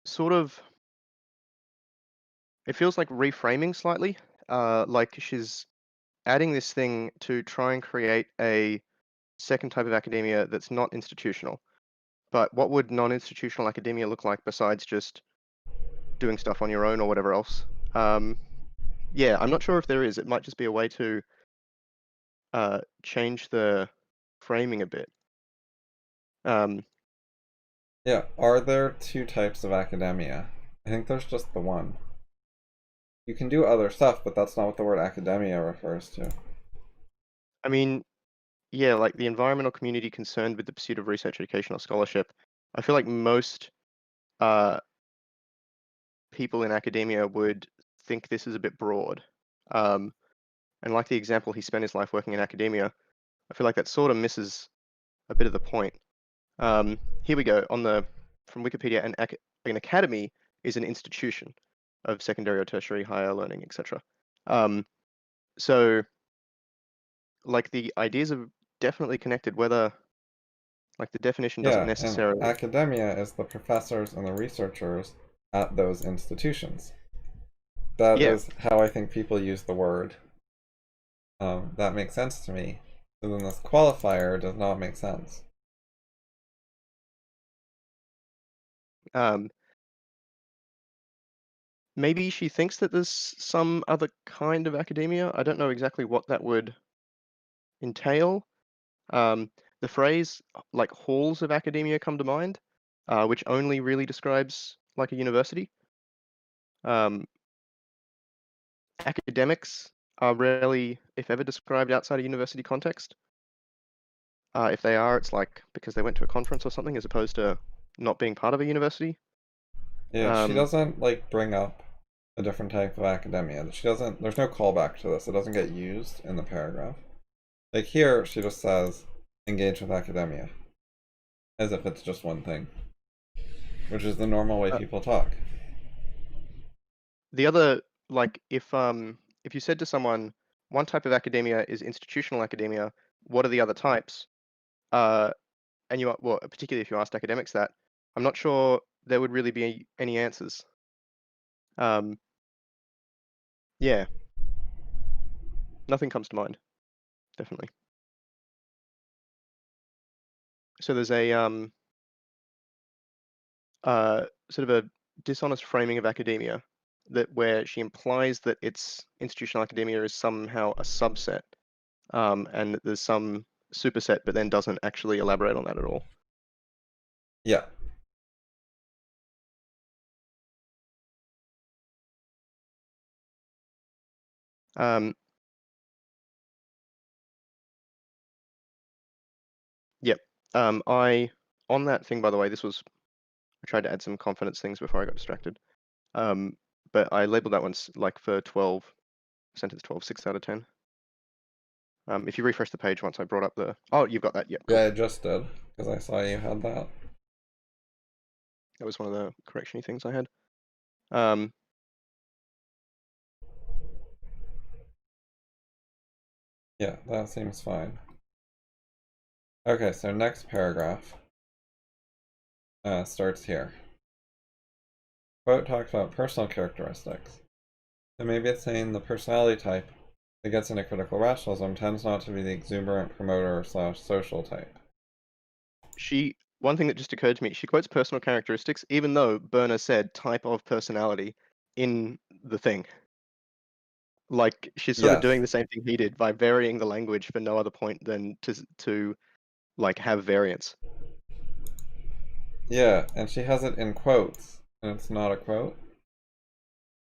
sort of, it feels like reframing slightly. Like she's adding this thing to try and create a second type of academia that's not institutional. But what would non-institutional academia look like besides just doing stuff on your own or whatever else? Yeah, I'm not sure if there is. It might just be a way to change the framing a bit. Um, Yeah, are there two types of academia? I think there's just the one. You can do other stuff, but that's not what the word academia refers to. I mean, yeah, like the environmental community concerned with the pursuit of research, education, or scholarship. I feel like most uh, people in academia would think this is a bit broad. Um, and like the example, he spent his life working in academia. I feel like that sort of misses a bit of the point. Here we go on the from Wikipedia. An academy is an institution of secondary or tertiary higher learning, etc. So like the ideas are definitely connected, whether like the definition doesn't Yeah, and necessarily. academia is the professors and the researchers at those institutions. That Yeah, is how I think people use the word. that makes sense to me. So then this qualifier does not make sense. Maybe she thinks that there's some other kind of academia. I don't know exactly what that would entail. The phrase like halls of academia come to mind, which only really describes like a university. Academics are rarely, if ever, described outside a university context. If they are, it's like because they went to a conference or something, as opposed to not being part of a university. Yeah, she doesn't like bring up a different type of academia. She doesn't. There's no callback to this. It doesn't get used in the paragraph. Like here, she just says engage with academia, as if it's just one thing, which is the normal way Uh, people talk. the other, like, if you said to someone, one type of academia is institutional academia, what are the other types? And well, particularly if you asked academics that, I'm not sure there would really be any answers. Yeah, nothing comes to mind, definitely. So there's a sort of a dishonest framing of academia where she implies that it's institutional academia is somehow a subset, and that there's some superset, but then doesn't actually elaborate on that at all. Yeah. Um, yep. On that thing, by the way, I tried to add some confidence things before I got distracted. But I labeled that one like for 12, sentence 12, 6 out of 10. If you refresh the page once I brought up oh, you've got that. Yep, cool. Yeah, I just did because I saw you had that. That was one of the correction-y things I had. Um, Yeah, that seems fine. Okay, so next paragraph starts here. Quote talks about personal characteristics. So maybe it's saying the personality type that gets into critical rationalism tends not to be the exuberant promoter / social type. One thing that just occurred to me, she quotes personal characteristics, even though Birner said type of personality in the thing. Like she's sort of doing Yes. the same thing he did by varying the language for no other point than to like have variance. Yeah, and she has it in quotes, and it's not a quote.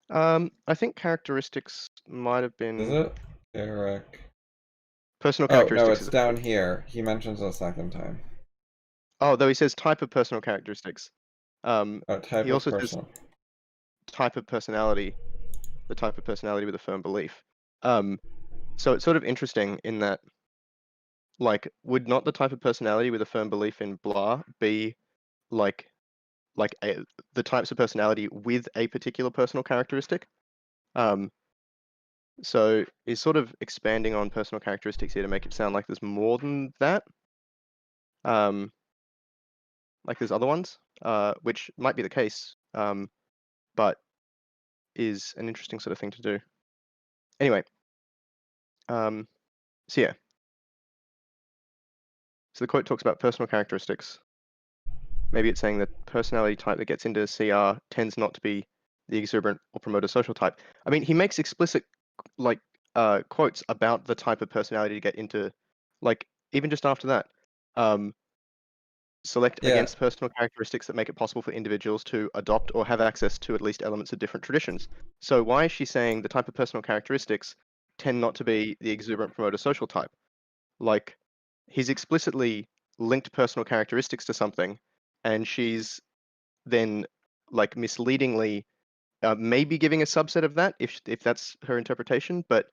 I think characteristics might have Is been it? Eric. personal Oh, no, characteristics is it's a down quote. here. He mentions it a second time. Oh, though he says type of personal characteristics. Oh, type He of also says personal. type of personality, the type of personality with a firm belief. So it's sort of interesting in that, like, would not the type of personality with a firm belief in blah be like the types of personality with a particular personal characteristic? Um, so he's sort of expanding on personal characteristics here to make it sound like there's more than that. Like there's other ones, which might be the case, but is an interesting sort of thing to do. Anyway, so yeah. So the quote talks about personal characteristics. Maybe it's saying the personality type that gets into CR tends not to be the exuberant or promoter social type. I mean, he makes explicit like quotes about the type of personality to get into, like even just after that. Select Yeah, against personal characteristics that make it possible for individuals to adopt or have access to at least elements of different traditions. So why is she saying the type of personal characteristics tend not to be the exuberant promoter social type? Like he's explicitly linked personal characteristics to something, and she's then like misleadingly maybe giving a subset of that if that's her interpretation, but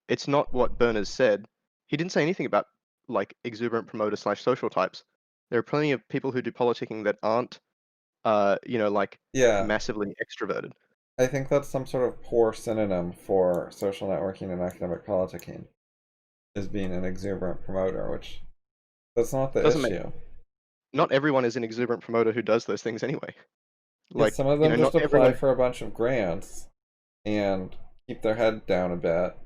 it's not what Berners said. He didn't say anything about like exuberant promoter / social types. There are plenty of people who do politicking that aren't, like yeah. massively extroverted. I think that's some sort of poor synonym for social networking and academic politicking, is being an exuberant promoter, which that's not the Doesn't make issue. Not everyone is an exuberant promoter who does those things anyway. Yeah, Like, some of them not just apply everyone. for a bunch of grants and keep their head down a bit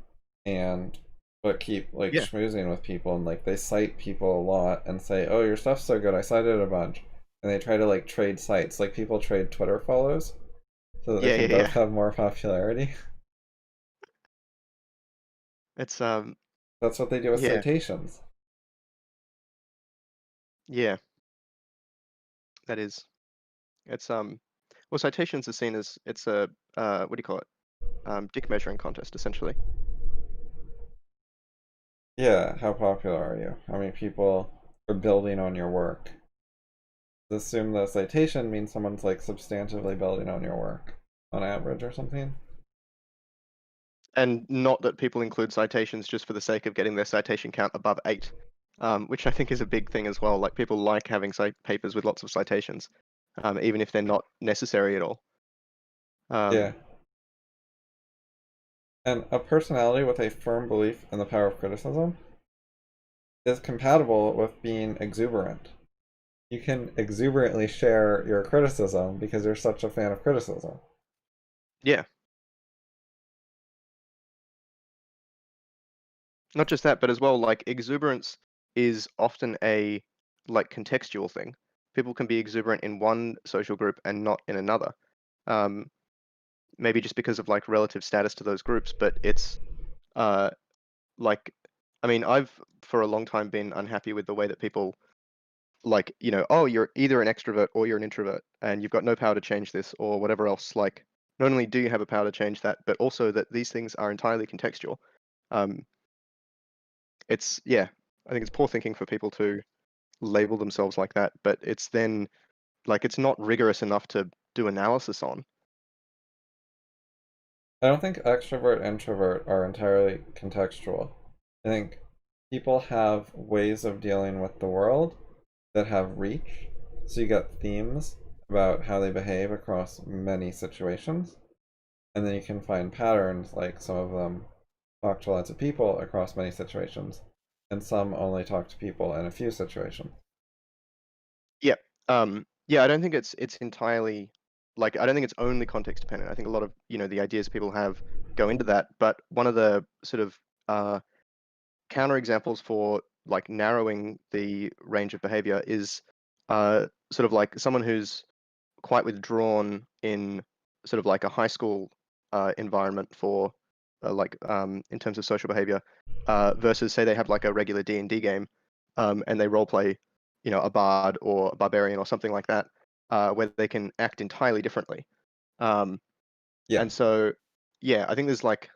and but keep like Yeah, schmoozing with people, and like they cite people a lot and say, "Oh, your stuff's so good, I cited a bunch," and they try to like trade sites, like people trade Twitter follows so that they yeah, can yeah, both yeah. have more popularity. It's That's what they do with yeah, citations. yeah. That is. It's well, citations are seen as it's a what do you call it? Dick measuring contest essentially. Yeah, how popular are you? How many people are building on your work? Assume the citation means someone's like substantively building on your work on average or something. And not that people include citations just for the sake of getting their citation count above 8, which I think is a big thing as well. Like people like having papers with lots of citations, even if they're not necessary at all. Yeah. Um, And a personality with a firm belief in the power of criticism is compatible with being exuberant. You can exuberantly share your criticism because you're such a fan of criticism. yeah, not just that, but as well, like exuberance is often a like contextual thing. People can be exuberant in one social group and not in another. Um, Maybe just because of like relative status to those groups, but it's uh like I mean, I've for a long time been unhappy with the way that people like, oh, you're either an extrovert or you're an introvert, and you've got no power to change this or whatever else. Like, not only do you have a power to change that, but also that these things are entirely contextual. Um, it's yeah, I think it's poor thinking for people to label themselves like that, but it's then like it's not rigorous enough to do analysis on. I don't think extrovert introvert are entirely contextual. I think people have ways of dealing with the world that have reach. So you get themes about how they behave across many situations. And then you can find patterns, like some of them talk to lots of people across many situations, and some only talk to people in a few situations. Yeah. Yeah, I don't think it's entirely like I don't think it's only context dependent. I think a lot of, the ideas people have go into that, but one of the sort of counter examples for like narrowing the range of behavior is sort of like someone who's quite withdrawn in sort of like a high school environment for in terms of social behavior versus say they have like a regular D&D game and they role play, a bard or a barbarian or something like that where they can act entirely differently. Um, Yeah, and so, yeah, I think there's like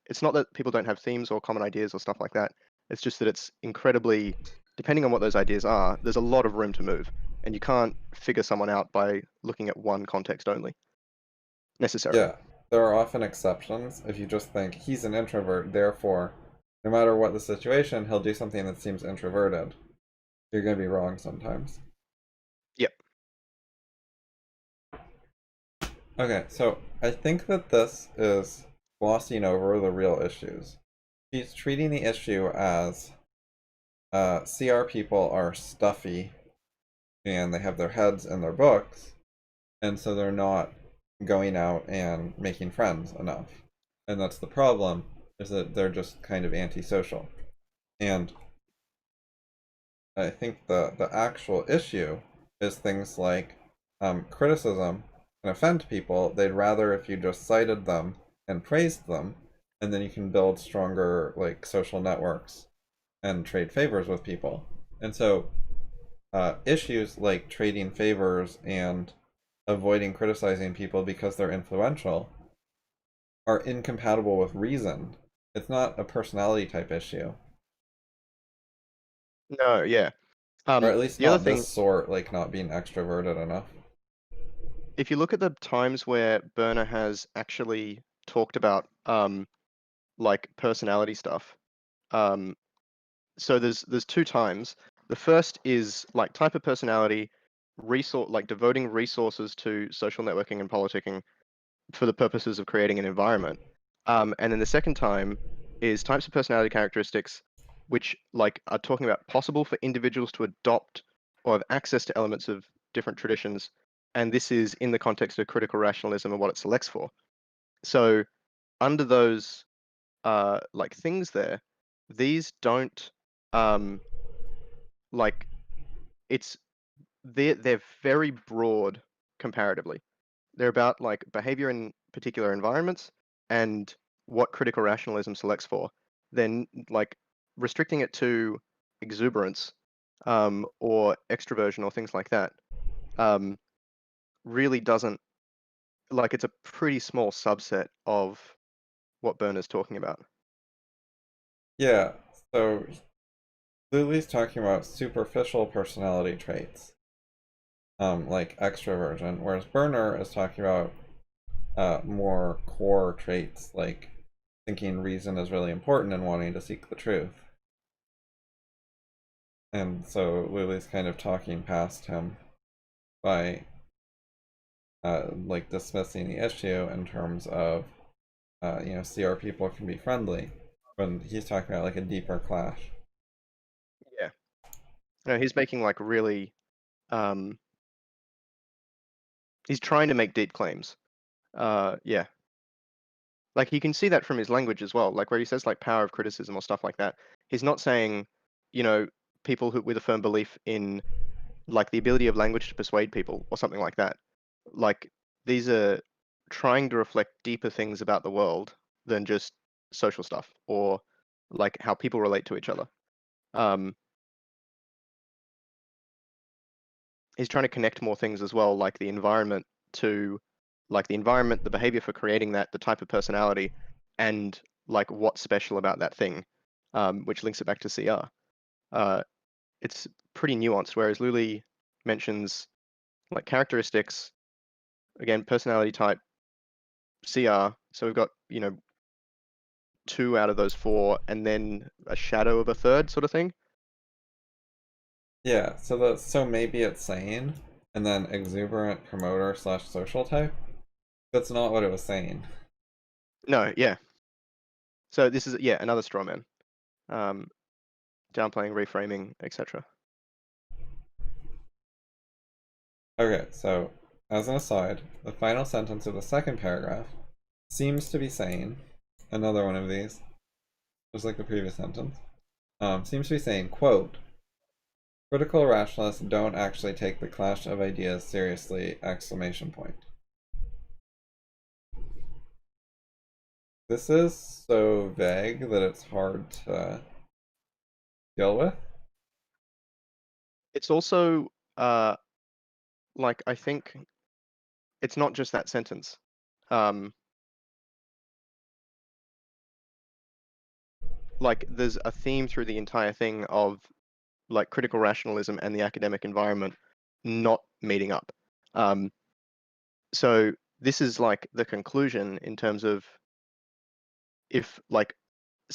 it's not that people don't have themes or common ideas or stuff like that. It's just that it's incredibly, depending on what those ideas are, there's a lot of room to move, and you can't figure someone out by looking at one context only necessarily. yeah. There are often exceptions. If you just think he's an introvert, therefore, no matter what the situation, he'll do something that seems introverted. You're going to be wrong sometimes. Yep. Okay, so I think that this is glossing over the real issues. He's treating the issue as CR people are stuffy and they have their heads in their books, and so they're not going out and making friends enough. And that's the problem, is that they're just kind of antisocial. And I think the actual issue is things like criticism can offend people. They'd rather if you just cited them and praised them, and then you can build stronger like social networks and trade favors with people. And so issues like trading favors and avoiding criticizing people because they're influential are incompatible with reason. It's not a personality type issue, No, yeah. or at least The other not thing, this sort, like not being extroverted enough. if you look at the times where Birner has actually talked about like personality stuff, um, so there's two times. The first is like type of personality, resource like devoting resources to social networking and politicking for the purposes of creating an environment. And then the second time is types of personality characteristics which like are talking about possible for individuals to adopt or have access to elements of different traditions. And this is in the context of critical rationalism and what it selects for. So under those like things there. These don't like it's they're very broad comparatively. They're about like behavior in particular environments and what critical rationalism selects for. Then like restricting it to exuberance or extroversion or things like that um, really doesn't like it's a pretty small subset of what Birner's talking about. Yeah, so Lulie's talking about superficial personality traits, like extroversion, whereas Birner is talking about more core traits like thinking reason is really important and wanting to seek the truth. And so Lulie's kind of talking past him by like dismissing the issue in terms of CR people can be friendly when he's talking about like a deeper clash. Yeah. No, he's making like really um, he's trying to make deep claims. Yeah. Like you can see that from his language as well, like where he says like power of criticism or stuff like that. He's not saying, you know, people who with a firm belief in like the ability of language to persuade people or something like that. Like these are trying to reflect deeper things about the world than just social stuff or like how people relate to each other. Um, he's trying to connect more things as well, like the environment to like the environment, the behavior for creating that, the type of personality, and like what's special about that thing, which links it back to CR. It's pretty nuanced, whereas Lulie mentions like characteristics, again, personality type, CR. So we've got, you know, 2 out of those 4, and then a shadow of a third sort of thing. Yeah, so maybe it's sane, and then exuberant promoter slash social type. That's not what it was saying. No, yeah. So this is yeah another straw man, um, downplaying, reframing, etc. Okay, so as an aside, the final sentence of the second paragraph seems to be saying, another one of these, just like the previous sentence, seems to be saying, quote, critical rationalists don't actually take the clash of ideas seriously, exclamation point. This is so vague that it's hard to deal with. It's also like I think it's not just that sentence. Like there's a theme through the entire thing of like critical rationalism and the academic environment not meeting up. Um, so this is like the conclusion in terms of if like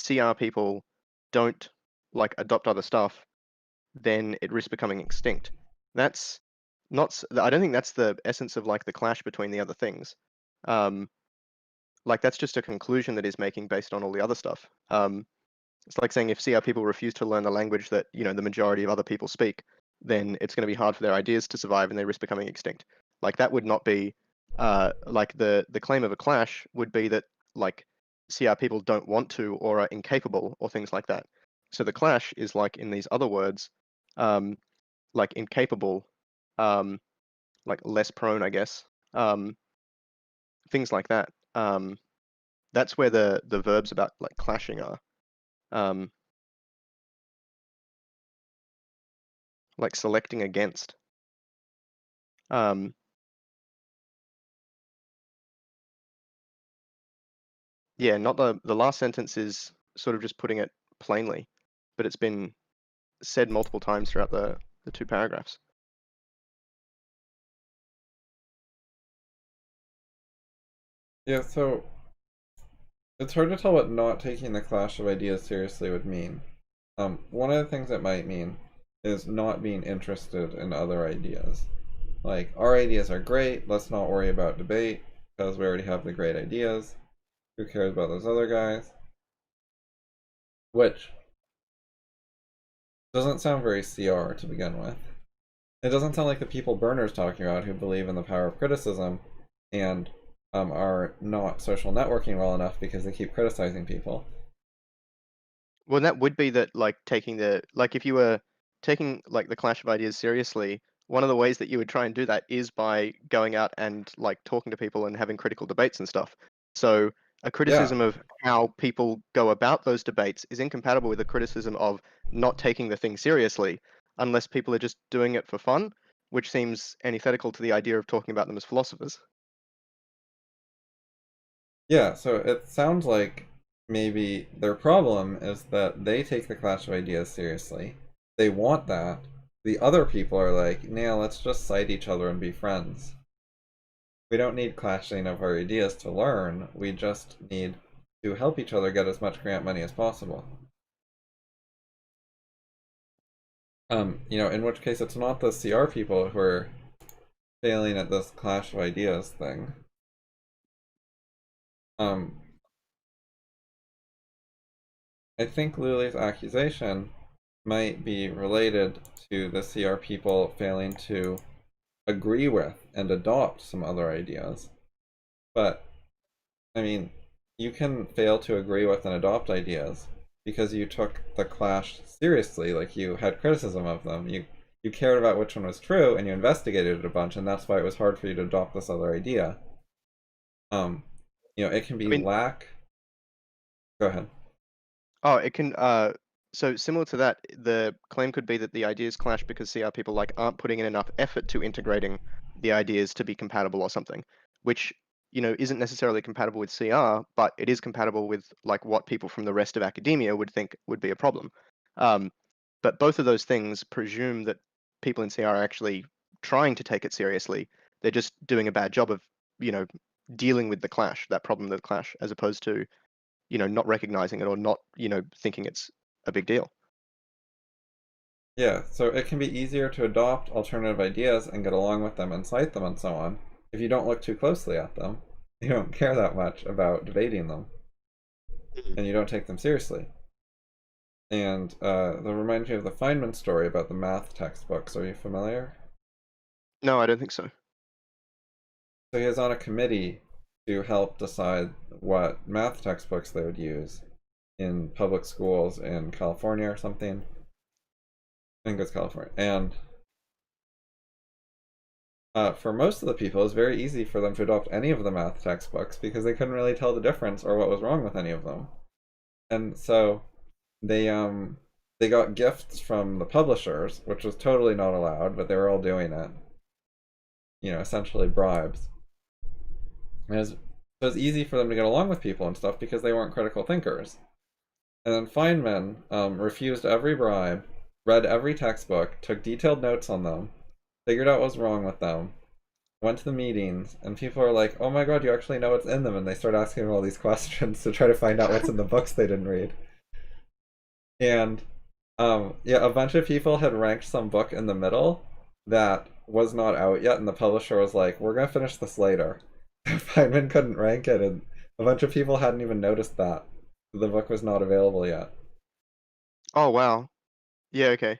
CR people don't like adopt other stuff, then it risks becoming extinct. That's not. I don't think that's the essence of like the clash between the other things. Um, like that's just a conclusion that he's making based on all the other stuff. It's like saying if CR people refuse to learn the language that the majority of other people speak, then it's going to be hard for their ideas to survive and they risk becoming extinct. Like that would not be like the claim of a clash would be that like CR people don't want to or are incapable or things like that. So the clash is like in these other words, um, like incapable, um, like less prone, I guess, things like that. That's where the verbs about like clashing are. Um, like selecting against. Um, yeah, not the last sentence is sort of just putting it plainly, but it's been said multiple times throughout the 2 paragraphs. Yeah, so it's hard to tell what not taking the clash of ideas seriously would mean. One of the things it might mean is not being interested in other ideas. Like, our ideas are great, let's not worry about debate, because we already have the great ideas. Who cares about those other guys? Which doesn't sound very CR to begin with. It doesn't sound like the people Birner's talking about who believe in the power of criticism and are not social networking well enough because they keep criticizing people. Well, that would be that, like, if you were taking, like, the clash of ideas seriously, one of the ways that you would try and do that is by going out and, like, talking to people and having critical debates and stuff. So a Yeah, criticism of how people go about those debates is incompatible with a criticism of not taking the thing seriously, unless people are just doing it for fun, which seems antithetical to the idea of talking about them as philosophers. yeah, so it sounds like maybe their problem is that they take the clash of ideas seriously. They want that. The other people are like, nah, let's just cite each other and be friends. We don't need clashing of our ideas to learn. We just need to help each other get as much grant money as possible. In which case it's not the CR people who are failing at this clash of ideas thing. Um, I think Lulie's accusation might be related to the CR people failing to agree with and adopt some other ideas. But, I mean, you can fail to agree with and adopt ideas because you took the clash seriously, like you had criticism of them. You cared about which one was true and you investigated it a bunch, and that's why it was hard for you to adopt this other idea. Um, it can I be mean, lack. Go ahead. oh, it can. So similar to that, the claim could be that the ideas clash because CR people like aren't putting in enough effort to integrating the ideas to be compatible or something, which isn't necessarily compatible with CR, but it is compatible with like what people from the rest of academia would think would be a problem. Um, but both of those things presume that people in CR are actually trying to take it seriously. They're just doing a bad job of you know dealing with the clash, that problem of the clash, as opposed to not recognizing it or not, thinking it's a big deal. Yeah, so it can be easier to adopt alternative ideas and get along with them and cite them and so on if you don't look too closely at them. You don't care that much about debating them, Mhm. and you don't take them seriously. And that reminds me of the Feynman story about the math textbooks. Are you familiar? No, I don't think so. So he was on a committee to help decide what math textbooks they would use in public schools in California or something. I think it's California. And for most of the people, it's very easy for them to adopt any of the math textbooks because they couldn't really tell the difference or what was wrong with any of them. And so they got gifts from the publishers, which was totally not allowed, but they were all doing it. Essentially bribes. So it was easy for them to get along with people and stuff because they weren't critical thinkers. And then Feynman refused every bribe, read every textbook, took detailed notes on them, figured out what was wrong with them, went to the meetings, and people are like, "Oh my god, you actually know what's in them," and they start asking him all these questions to try to find out what's in the books they didn't read. And yeah, a bunch of people had ranked some book in the middle that was not out yet, and the publisher was like, "We're gonna finish this later." Feynman couldn't rank it, and a bunch of people hadn't even noticed that the book was not available yet. Oh wow. Yeah, okay.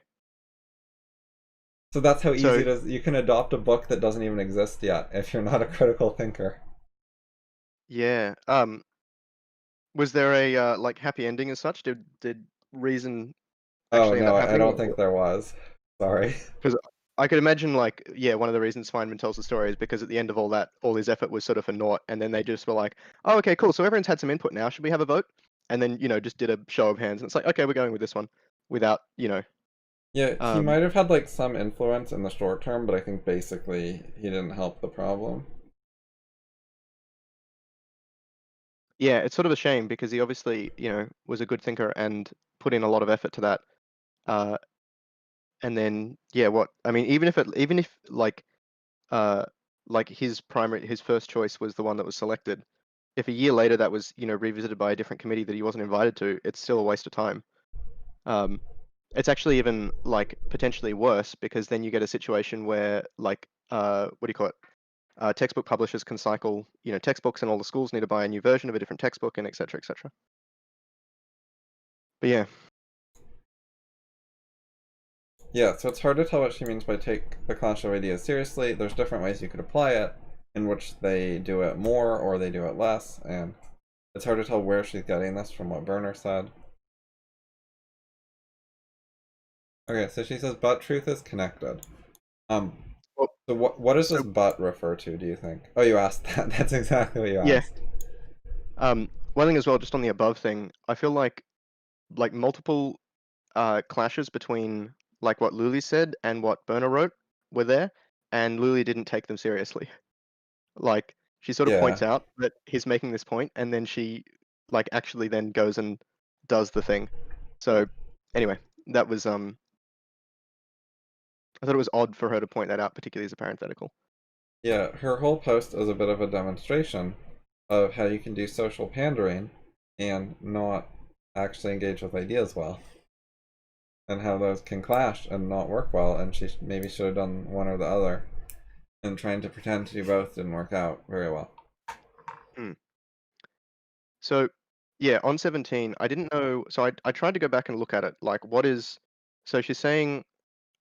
So that's how easy So it is. You can adopt a book that doesn't even exist yet if you're not a critical thinker. yeah. Was there a like happy ending as such? Did reason Oh actually end no, up I happening? don't think there was. Sorry. Because I could imagine, like, yeah, one of the reasons Feynman tells the story is because at the end of all that, all his effort was sort of for naught, and then they just were like, "Oh, okay, cool. So everyone's had some input now. Should we have a vote?" And then just did a show of hands, and it's like, "Okay, we're going with this one," without Yeah, he um, might have had like some influence in the short term, but I think basically he didn't help the problem. yeah, it's sort of a shame because he obviously, was a good thinker and put in a lot of effort to that. Uh, and then, yeah, what I mean, even if uh, like his first choice was the one that was selected, if a year later that was, revisited by a different committee that he wasn't invited to, it's still a waste of time. Um, it's actually even like potentially worse because then you get a situation where like what do you call it? Textbook publishers can cycle, textbooks, and all the schools need to buy a new version of a different textbook, and et cetera, et cetera. But yeah. Yeah, so it's hard to tell what she means by take the clash of ideas seriously. There's different ways you could apply it, in which they do it more or they do it less, and it's hard to tell where she's getting this from what Birner said. Okay, so she says, but truth is connected. Um, Well, so what does so this but refer to, do you think? Oh, you asked that. That's exactly what you yeah. asked. One thing as well, just on the above thing, I feel like multiple clashes between like what Lulie said and what Birner wrote were there, and Lulie didn't take them seriously. Like she sort of Yeah. points out that he's making this point, and then she like actually then goes and does the thing. So anyway, that was I thought it was odd for her to point that out, particularly as a parenthetical. Yeah, her whole post is a bit of a demonstration of how you can do social pandering and not actually engage with ideas well, and how those can clash and not work well, and she maybe should have done one or the other, and trying to pretend to do both didn't work out very well. Hmm. So yeah, on 17, I didn't know. So I tried to go back and look at it. Like, what is? So she's saying,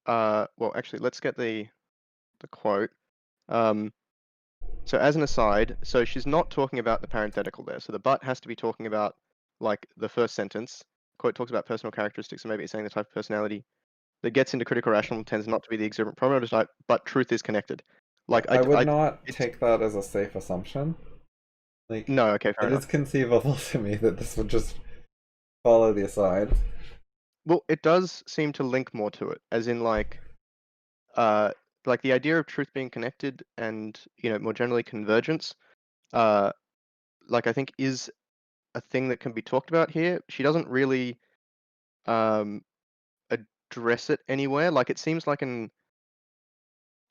well, actually, let's get the quote. Um, so as an aside, so she's not talking about the parenthetical there. So the but has to be talking about like the first sentence. Quote talks about personal characteristics, so maybe it's saying the type of personality that gets into critical rational tends not to be the exuberant prototype, but truth is connected. Like I would I not it's take that as a safe assumption. Like, no, okay, fair it is enough. conceivable to me that this would just follow the aside. Well, it does seem to link more to it, as in uh like the idea of truth being connected and more generally convergence, uh like I think is a thing that can be talked about here. She doesn't really um address it anywhere. Like it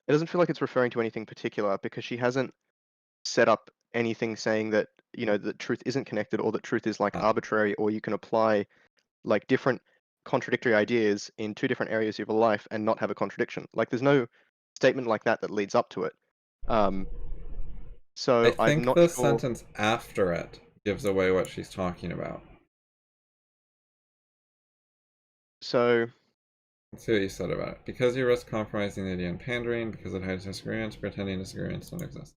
doesn't feel like it's referring to anything particular because she hasn't set up anything saying that that truth isn't connected or that truth is like Uh, arbitrary or you can apply like different contradictory ideas in two different areas of your life and not have a contradiction. Like there's no statement like that that leads up to it. Um, I so I'm think not the sure. sentence after it gives away what she's talking about. So Let's see what you said about it. Because you risk compromising the idea and pandering, because it hides disagreements, pretending disagreements don't exist.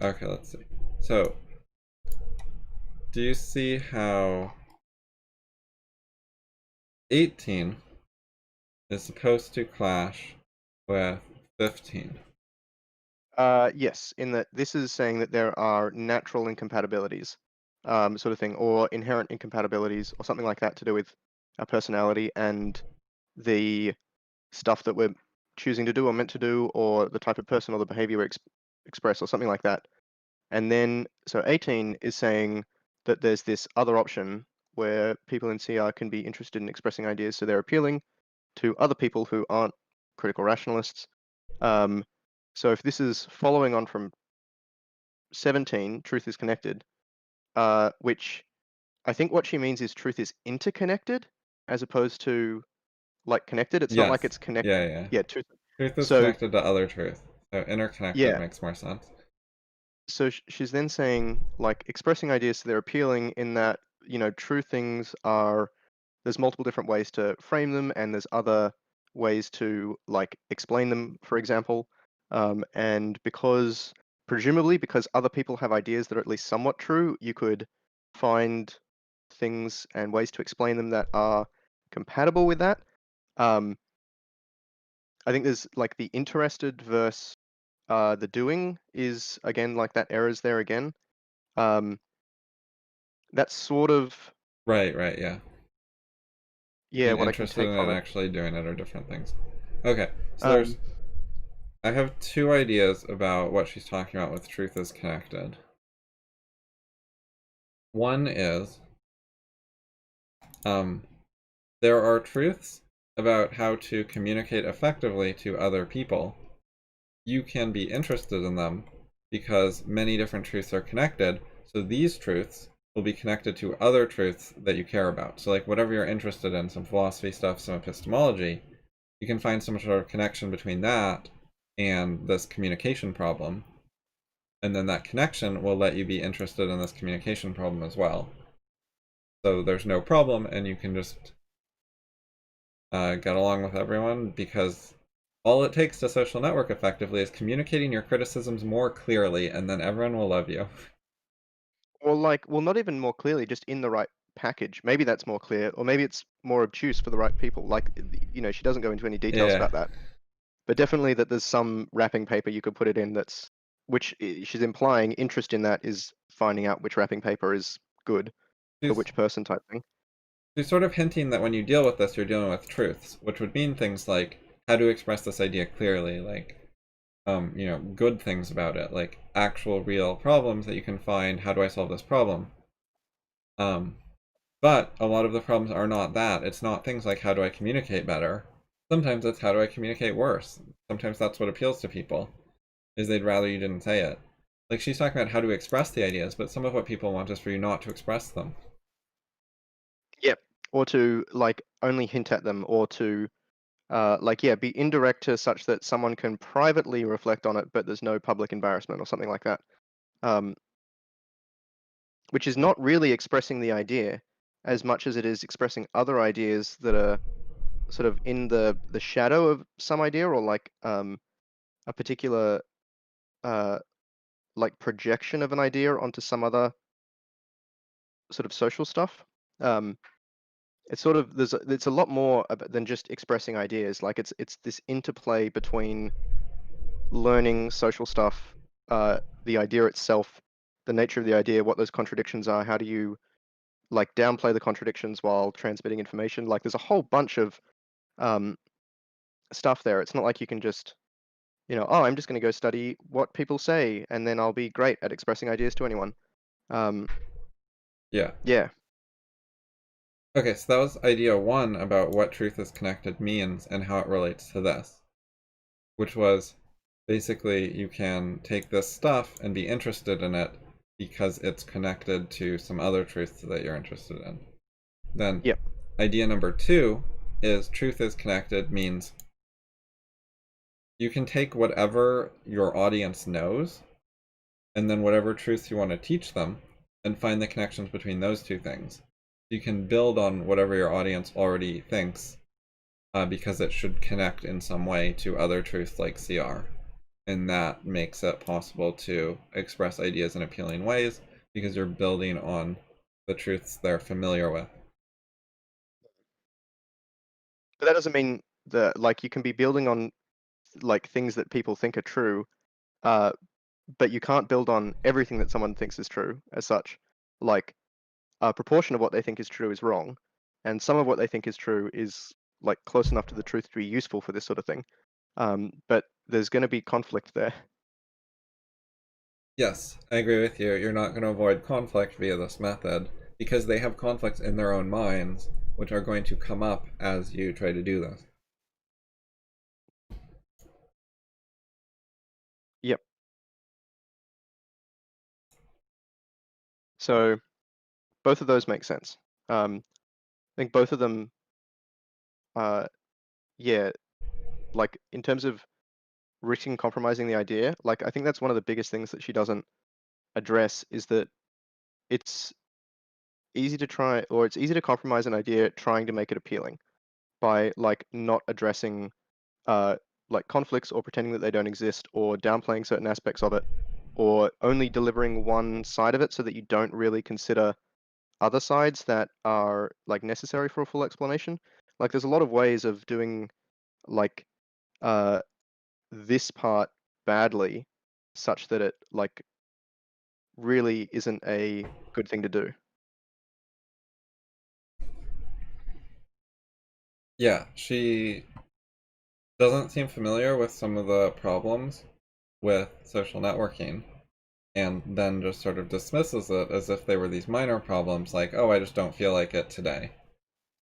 Okay, let's see. So, do you see how 18 is supposed to clash with 15? yes, in that this is saying that there are natural incompatibilities, sort of thing, or inherent incompatibilities, or something like that to do with our personality and the stuff that we're choosing to do or meant to do, or the type of person or the behavior we express, or something like that. And then, so 18 is saying that there's this other option where people in CR can be interested in expressing ideas, so they're appealing to other people who aren't critical rationalists. Um, so if this is following on from 17, truth is connected, which I think what she means is truth is interconnected as opposed to like connected. It's not like Yes. it's connected. Yeah, yeah. Yeah, truth. Truth is So connected to other truth. So interconnected yeah, makes more sense. so she's then saying like expressing ideas so they're appealing in that true things are there's multiple different ways to frame them and there's other ways to like explain them, for example, and because presumably because other people have ideas that are at least somewhat true, you could find things and ways to explain them that are compatible with that. um, I think there's like the interested versus the doing is again like that errors there again. Um, that's sort of, Right, right, yeah. yeah, Being what I can interested take in it from and it. actually doing it are different things. Okay, so Um, I have two ideas about what she's talking about with truth is connected. One is, um, there are truths about how to communicate effectively to other people. You can be interested in them because many different truths are connected. So these truths will be connected to other truths that you care about. So like whatever you're interested in, some philosophy stuff, some epistemology, you can find some sort of connection between that and this communication problem. And then that connection will let you be interested in this communication problem as well. So there's no problem, and you can just get along with everyone because all it takes to social network effectively is communicating your criticisms more clearly, and then everyone will love you. or like, well, not even more clearly, just in the right package. Maybe that's more clear, or maybe it's more obtuse for the right people. Like, she doesn't go into any details Yeah. about that, but definitely that there's some wrapping paper you could put it in she's implying interest in that is finding out which wrapping paper is good for She's which person type thing. she's sort of hinting that when you deal with this, you're dealing with truths, which would mean things like how to express this idea clearly, like good things about it, like actual real problems that you can find. How do I solve this problem? Um, but a lot of the problems are not that. It's not things like how do I communicate better. Sometimes it's how do I communicate worse. Sometimes that's what appeals to people, is they'd rather you didn't say it. Like she's talking about how to express the ideas, but some of what people want is for you not to express them. Yep. Or to like only hint at them, or to be indirect to such that someone can privately reflect on it, but there's no public embarrassment or something like that. Which is not really expressing the idea as much as it is expressing other ideas that are sort of in the shadow of some idea, or like a particular uh, like projection of an idea onto some other sort of social stuff. It's sort of it's a lot more than just expressing ideas. Like it's this interplay between learning social stuff, the idea itself, the nature of the idea, what those contradictions are, how do you like downplay the contradictions while transmitting information. Like there's a whole bunch of um, stuff there. It's not like you can just, oh, I'm just going to go study what people say and then I'll be great at expressing ideas to anyone. Um, Yeah. yeah, Okay, so that was idea one about what truth is connected means and how it relates to this, which was basically you can take this stuff and be interested in it because it's connected to some other truths that you're interested in. Then yep, idea number two is truth is connected means you can take whatever your audience knows and then whatever truths you want to teach them and find the connections between those two things. You can build on whatever your audience already thinks because it should connect in some way to other truths like CR. And that makes it possible to express ideas in appealing ways because you're building on the truths they're familiar with. but that doesn't mean that like you can be building on like things that people think are true, uh, but you can't build on everything that someone thinks is true as such. Like a proportion of what they think is true is wrong, and some of what they think is true is like close enough to the truth to be useful for this sort of thing. But there's going to be conflict there. Yes, I agree with you. You're not going to avoid conflict via this method because they have conflicts in their own minds, which are going to come up as you try to do this. Yep. So both of those make sense. I think both of them, uh, yeah, like in terms of risking compromising the idea, like I think that's one of the biggest things that she doesn't address is that it's it's easy to compromise an idea trying to make it appealing by like not addressing uh, like conflicts or pretending that they don't exist or downplaying certain aspects of it or only delivering one side of it so that you don't really consider other sides that are like necessary for a full explanation. Like there's a lot of ways of doing like uh, this part badly such that it like really isn't a good thing to do. Yeah, she doesn't seem familiar with some of the problems with social networking and then just sort of dismisses it as if they were these minor problems like, oh, I just don't feel like it today.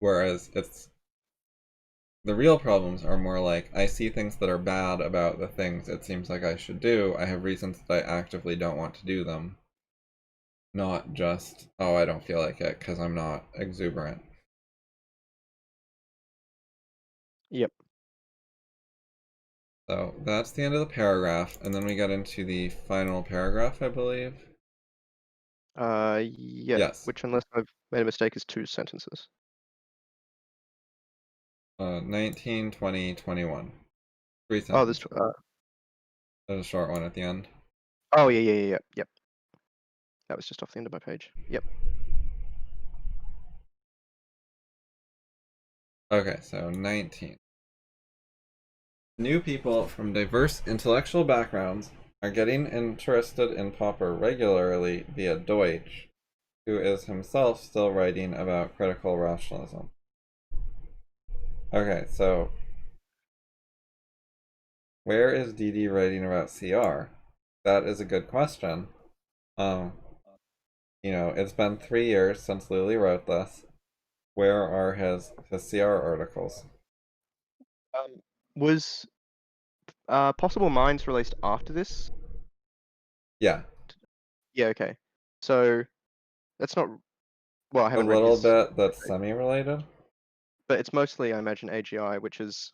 Whereas it's the real problems are more like, I see things that are bad about the things it seems like I should do. I have reasons that I actively don't want to do them. Not just, oh, I don't feel like it because I'm not exuberant. Yep. So that's the end of the paragraph, and then we get into the final paragraph, I believe. Yeah, Yes. which unless I've made a mistake is two sentences. 19, 20, 21. Three Oh, this. sentences. There's a short one at the end. Yeah. Yep. That was just off the end of my page. Yep. Okay, so 19. New people from diverse intellectual backgrounds are getting interested in Popper regularly via Deutsch, who is himself still writing about critical rationalism. Okay, so where is DD writing about CR? That is a good question. Um, it's been 3 years since Lulie wrote this. Where are his CR articles? Was Possible Minds released after this? Yeah, Yeah, okay. So that's not, well, I a haven't read little his, bit that's semi-related. but it's mostly, I imagine, AGI, which is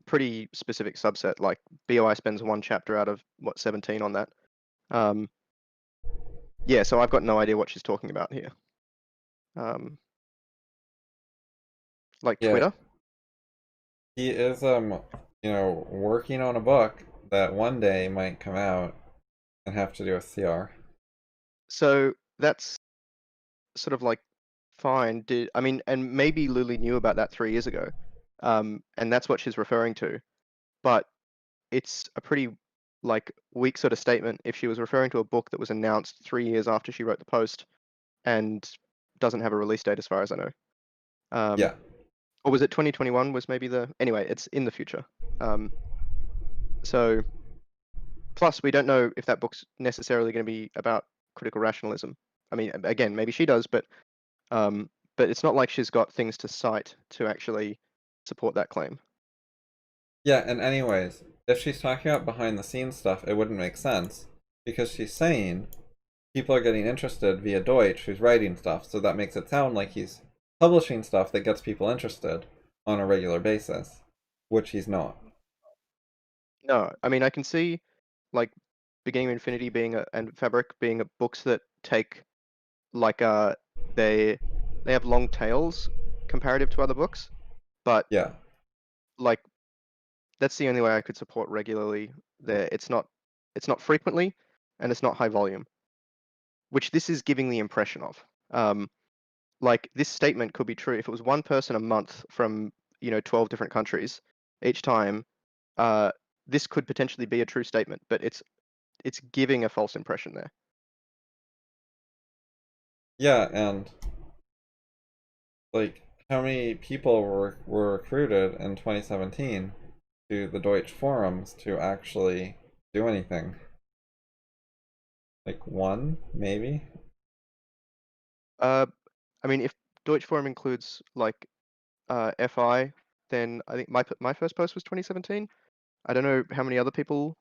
pretty specific subset. Like BOI spends one chapter out of what 17 on that. Um, yeah, so I've got no idea what she's talking about here. Like Yeah, Twitter. he is working on a book that one day might come out and have to do with CR. So that's sort of like fine. I mean, and maybe Lily knew about that 3 years ago, and that's what she's referring to. But it's a pretty like weak sort of statement if she was referring to a book that was announced 3 years after she wrote the post and doesn't have a release date as far as I know. Um, Yeah. or was it 2021 was maybe the anyway, it's in the future. Um, so plus we don't know if that book's necessarily going to be about critical rationalism. I mean, again, maybe she does, but it's not like she's got things to cite to actually support that claim. Yeah, and anyways, if she's talking about behind the scenes stuff, it wouldn't make sense because she's saying people are getting interested via Deutsch who's writing stuff, so that makes it sound like he's publishing stuff that gets people interested on a regular basis, which he's not. No, I mean I can see like Beginning of Infinity being and Fabric being books that take like they they have long tails comparative to other books, but Yeah. like that's the only way I could support regularly there. It's not frequently and it's not high volume, which this is giving the impression of. Like this statement could be true if it was one person a month from 12 different countries each time. Uh, this could potentially be a true statement, but it's giving a false impression there. Yeah, and like how many people were recruited in 2017 to the Deutsch forums to actually do anything? Like one, maybe? Uh, I mean, if Deutsch Forum includes like FI, then I think my first post was 2017. I don't know how many other people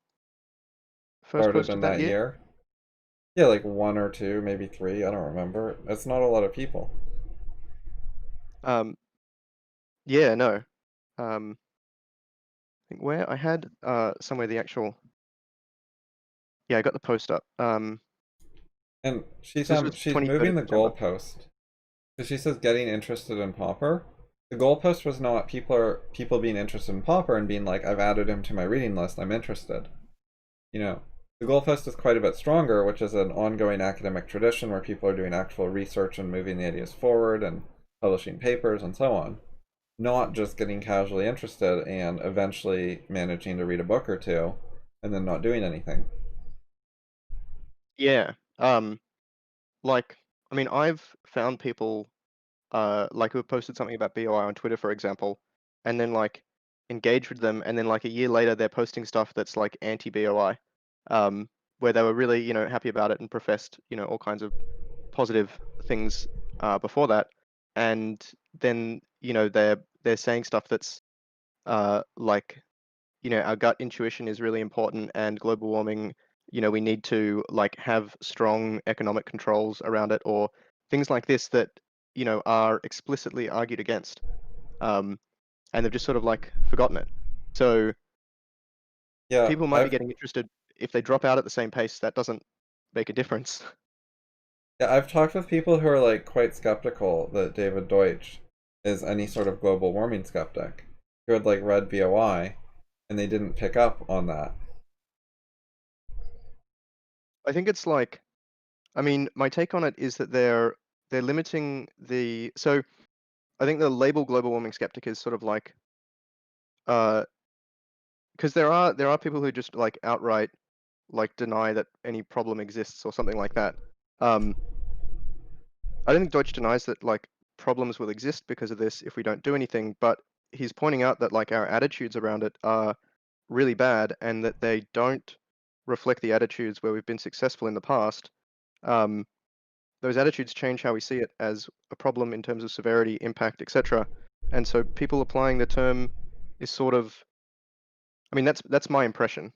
first Started in posted that that year. year? Yeah, like one or two, maybe three, I don't remember. It's not a lot of people. Um, yeah, no. I think where I had somewhere the actual, yeah, I got the post up. And So this was she's 23rd moving of the September. goalpost. Because she says getting interested in Popper. The goalpost was not people being interested in Popper and being like, I've added him to my reading list, I'm interested. You know, the goalpost is quite a bit stronger, which is an ongoing academic tradition where people are doing actual research and moving the ideas forward and publishing papers and so on. Not just getting casually interested and eventually managing to read a book or two and then not doing anything. Yeah. Like I mean, I've found people like who have posted something about BOI on Twitter, for example, and then like engage with them, and then like a year later they're posting stuff that's like anti-BOI, where they were really happy about it and professed all kinds of positive things before that, and then they're saying stuff that's like our gut intuition is really important and global warming, we need to like have strong economic controls around it or things like this that are explicitly argued against, um, and they've just sort of like forgotten it. So Yeah, people might be getting interested if they drop out at the same pace. That doesn't make a difference. I've talked with people who are like quite skeptical that David Deutsch is any sort of global warming skeptic, who had like read BOI and they didn't pick up on that. I think it's like, I mean, my take on it is that they're limiting the so I think the label global warming skeptic is sort of like, because there are people who just like outright like deny that any problem exists or something like that. Um, I don't think Deutsch denies that like problems will exist because of this if we don't do anything, but he's pointing out that like our attitudes around it are really bad and that they don't reflect the attitudes where we've been successful in the past. Um, those attitudes change how we see it as a problem in terms of severity, impact, etc. And so people applying the term is sort of, I mean, that's my impression.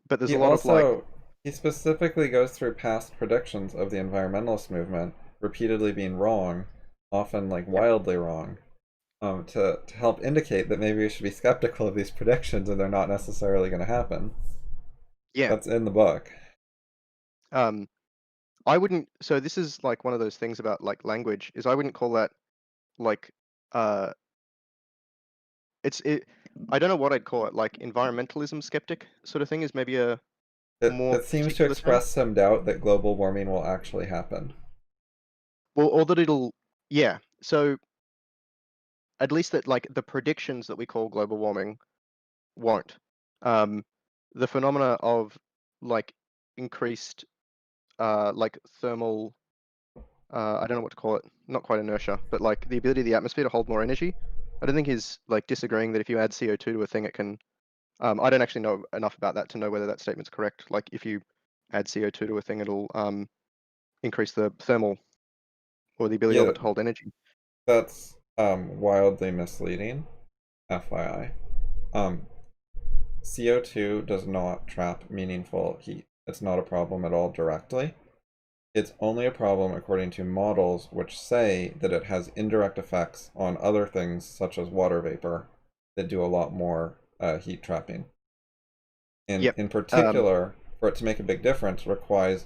But there's He a lot of like, also he specifically goes through past predictions of the environmentalist movement repeatedly being wrong, often like yeah, wildly wrong, to help indicate that maybe we should be skeptical of these predictions and they're not necessarily going to happen. yeah. That's in the book. Um, I wouldn't. So this is like one of those things about like language is I wouldn't call that like uh it's it. I don't know what I'd call it. Like environmentalism skeptic sort of thing is maybe a more It seems to particular term. express some doubt that global warming will actually happen. Well, or that it'll. Yeah. So at least that like the predictions that we call global warming won't. Um, the phenomena of like increased like thermal I don't know what to call it, not quite inertia, but like the ability of the atmosphere to hold more energy. I don't think he's like disagreeing that if you add CO2 to a thing, it can. I don't actually know enough about that to know whether that statement's correct. Like if you add CO2 to a thing, it'll increase the thermal or the ability of Yeah, it to hold energy. that's wildly misleading, FYI. Um, CO2 does not trap meaningful heat. It's not a problem at all directly. It's only a problem according to models which say that it has indirect effects on other things such as water vapor that do a lot more heat trapping. And Yep. in Um, particular, for it to make a big difference, requires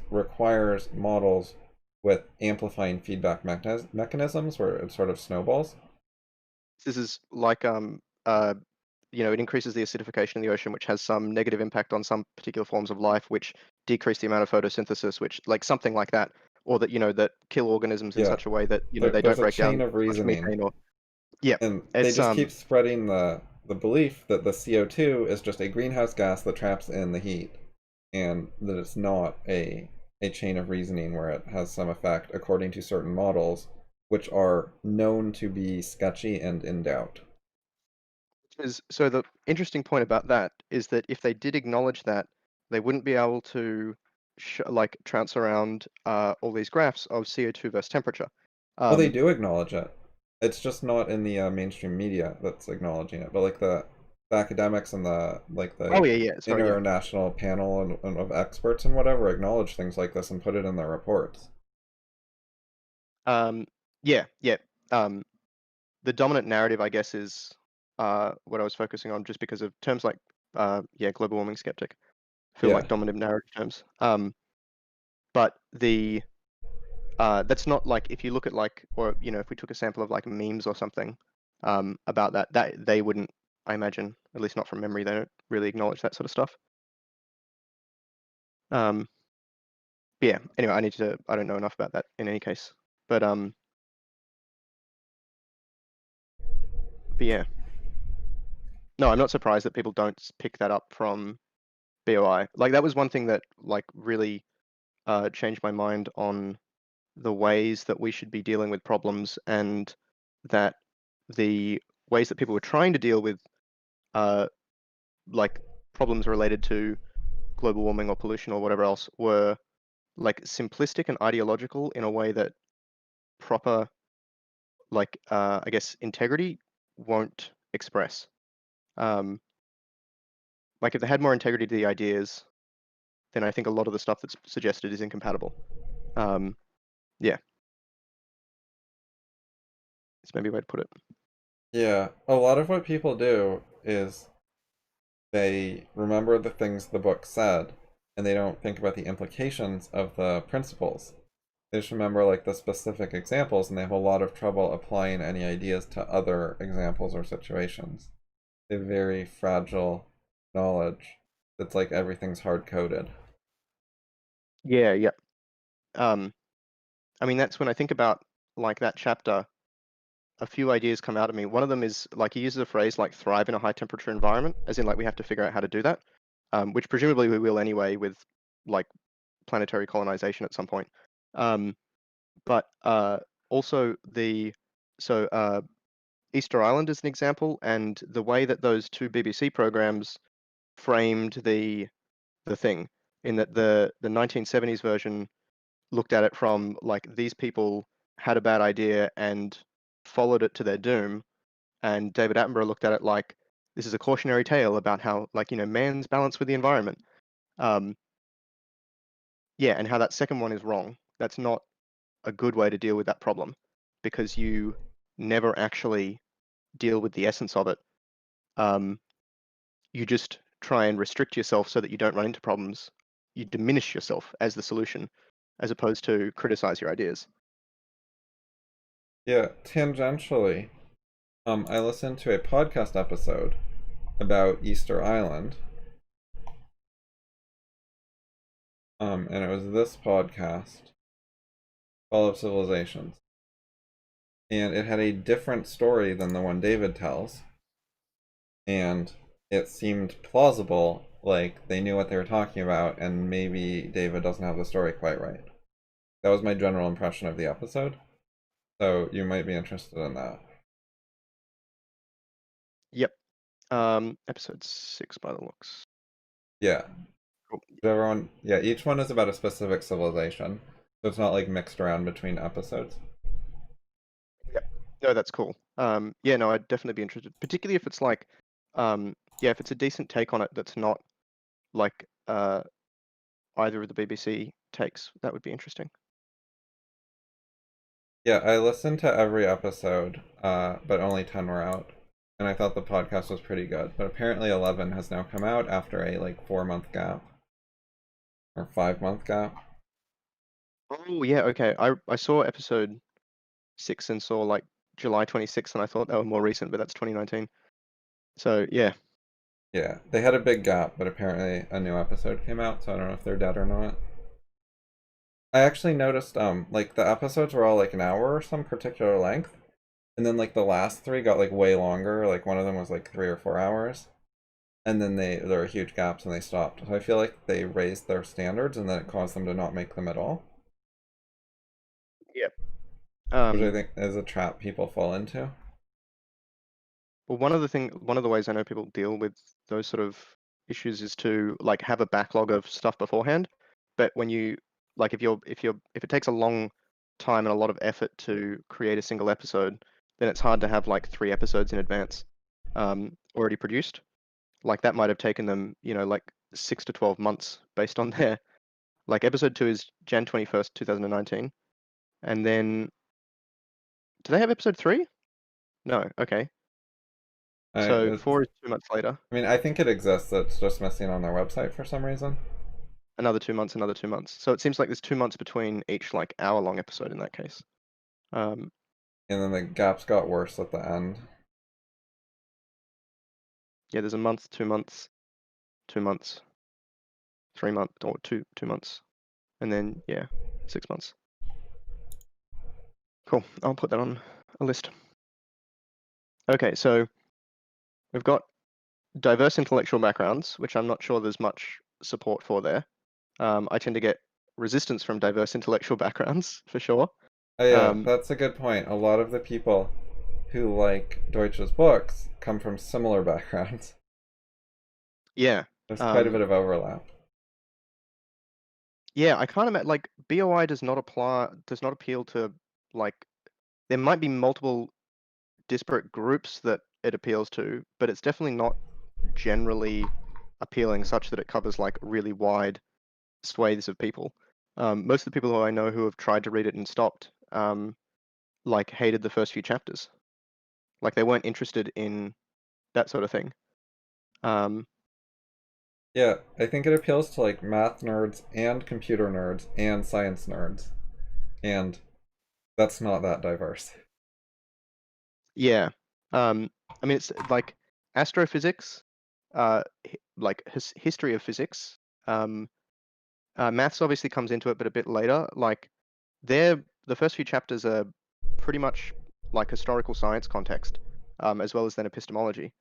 models with amplifying feedback mechanisms where it sort of snowballs. this is like it increases the acidification in the ocean, which has some negative impact on some particular forms of life, which decrease the amount of photosynthesis, which like something like that, or that that kill organisms in Yeah, such a way that they don't there's a break down chain of as much reasoning, methane or yeah, and they it's just keep spreading the belief that the CO2 is just a greenhouse gas that traps in the heat, and that it's not a chain of reasoning where it has some effect according to certain models, which are known to be sketchy and in doubt. is so the interesting point about that is that if they did acknowledge that, they wouldn't be able to like trounce around all these graphs of CO2 versus temperature. Well, they Um, do acknowledge it. It's just not in the mainstream media that's acknowledging it, but like the academics and oh the yeah, yeah, sorry, yeah. international panel and of experts and whatever acknowledge things like this and put it in their reports. Um, yeah, yeah. Um, the dominant narrative, I guess, is what I was focusing on, just because of terms like global warming skeptic feel Yeah, like dominant narrative terms. But the that's not like if you look at like, or if we took a sample of like memes or something about that they wouldn't, I imagine, at least not from memory, they don't really acknowledge that sort of stuff. Um, but yeah. Anyway, I don't know enough about that in any case. But yeah. No, I'm not surprised that people don't pick that up from BOI. Like that was one thing that like really changed my mind on the ways that we should be dealing with problems, and that the ways that people were trying to deal with uh, like problems related to global warming or pollution or whatever else were like simplistic and ideological in a way that proper like I guess integrity won't express. Um, like if they had more integrity to the ideas, then I think a lot of the stuff that's suggested is incompatible. Um, yeah, it's maybe a way to put it. yeah. A lot of what people do is they remember the things the book said, and they don't think about the implications of the principles. They just remember like the specific examples, and they have a lot of trouble applying any ideas to other examples or situations. They have very fragile knowledge that's like everything's hard coded. Yeah, yeah. Um, I mean, that's when I think about like that chapter. a few ideas come out of me. One of them is like he uses a phrase like thrive in a high temperature environment, as in like we have to figure out how to do that, which presumably we will anyway with like planetary colonization at some point. But also Easter Island is an example, and the way that those two BBC programs framed the thing, in that the 1970s version looked at it from like these people had a bad idea and followed it to their doom, and David Attenborough looked at it like this is a cautionary tale about how like man's balance with the environment. Um, yeah, and how that second one is wrong. That's not a good way to deal with that problem because you never actually deal with the essence of it. You just try and restrict yourself so that you don't run into problems. You diminish yourself as the solution, as opposed to criticize your ideas. Yeah, tangentially, I listened to a podcast episode about Easter Island. And it was this podcast, Fall of Civilizations. And it had a different story than the one David tells. And it seemed plausible, like they knew what they were talking about, and maybe David doesn't have the story quite right. That was my general impression of the episode. So you might be interested in that. Yep. Episode 6 by the looks. Yeah. Cool. Everyone, yeah, each one is about a specific civilization. So it's not like mixed around between episodes. Yep. No, that's cool. Yeah, no, I'd definitely be interested, particularly if it's like, yeah, if it's a decent take on it that's not like either of the BBC takes, that would be interesting. Yeah, I listened to every episode, but only 10 were out. And I thought the podcast was pretty good. But apparently 11 has now come out after a like 4-month gap. Or 5-month gap. Oh yeah, okay. I saw episode 6 and saw like July 26th, and I thought they were more recent, but that's 2019. So yeah. Yeah, they had a big gap, but apparently a new episode came out, so I don't know if they're dead or not. I actually noticed like the episodes were all like an hour or some particular length. And then like the last three got like way longer. Like one of them was like 3 or 4 hours. And then there were huge gaps and they stopped. So I feel like they raised their standards and then it caused them to not make them at all. Yep. Which I think is a trap people fall into. Well, one of the ways I know people deal with those sort of issues is to like have a backlog of stuff beforehand. But when you like if it takes a long time and a lot of effort to create a single episode, then it's hard to have like 3 episodes in advance already produced. Like that might have taken them, like 6 to 12 months based on their like episode 2 is Jan 21st, 2019. And then do they have episode 3? No, okay. So 4 is 2 months later. I mean, I think it exists. It's just missing on their website for some reason. Another 2 months, another 2 months. So it seems like there's 2 months between each like hour-long episode in that case. And then the gaps got worse at the end. Yeah, there's a month, 2 months, 2 months, 3 months, or two months, and then yeah, 6 months. Cool. I'll put that on a list. Okay, so we've got diverse intellectual backgrounds, which I'm not sure there's much support for there. I tend to get resistance from diverse intellectual backgrounds for sure. Oh yeah, that's a good point. A lot of the people who like Deutsch's books come from similar backgrounds. Yeah. There's quite a bit of overlap. Yeah, I can't imagine like BOI does not appeal to like there might be multiple disparate groups that it appeals to, but it's definitely not generally appealing such that it covers like really wide swathes of people. Most of the people who I know who have tried to read it and stopped, like hated the first few chapters. Like they weren't interested in that sort of thing. Yeah, I think it appeals to like math nerds and computer nerds and science nerds. And that's not that diverse. Yeah. I mean, it's like astrophysics, like history of physics. Maths obviously comes into it, but a bit later. Like, the first few chapters are pretty much like historical science context, as well as then epistemology.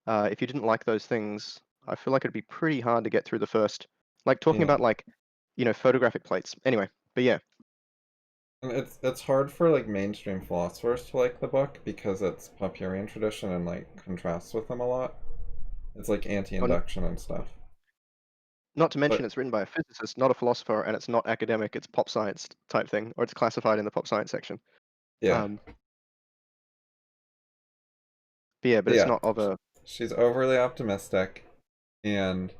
If you didn't like those things, I feel like it'd be pretty hard to get through the first, like talking Yeah. about like, photographic plates. Anyway, but yeah. And it's hard for like mainstream philosophers to like the book because it's Popperian tradition and like contrasts with them a lot. It's like On, anti-induction and stuff. Not to mention But it's written by a physicist, not a philosopher, and it's not academic, it's pop science type thing, or it's classified in the pop science section. yeah. Um, but yeah, but But it's yeah, not of a, she's overly optimistic and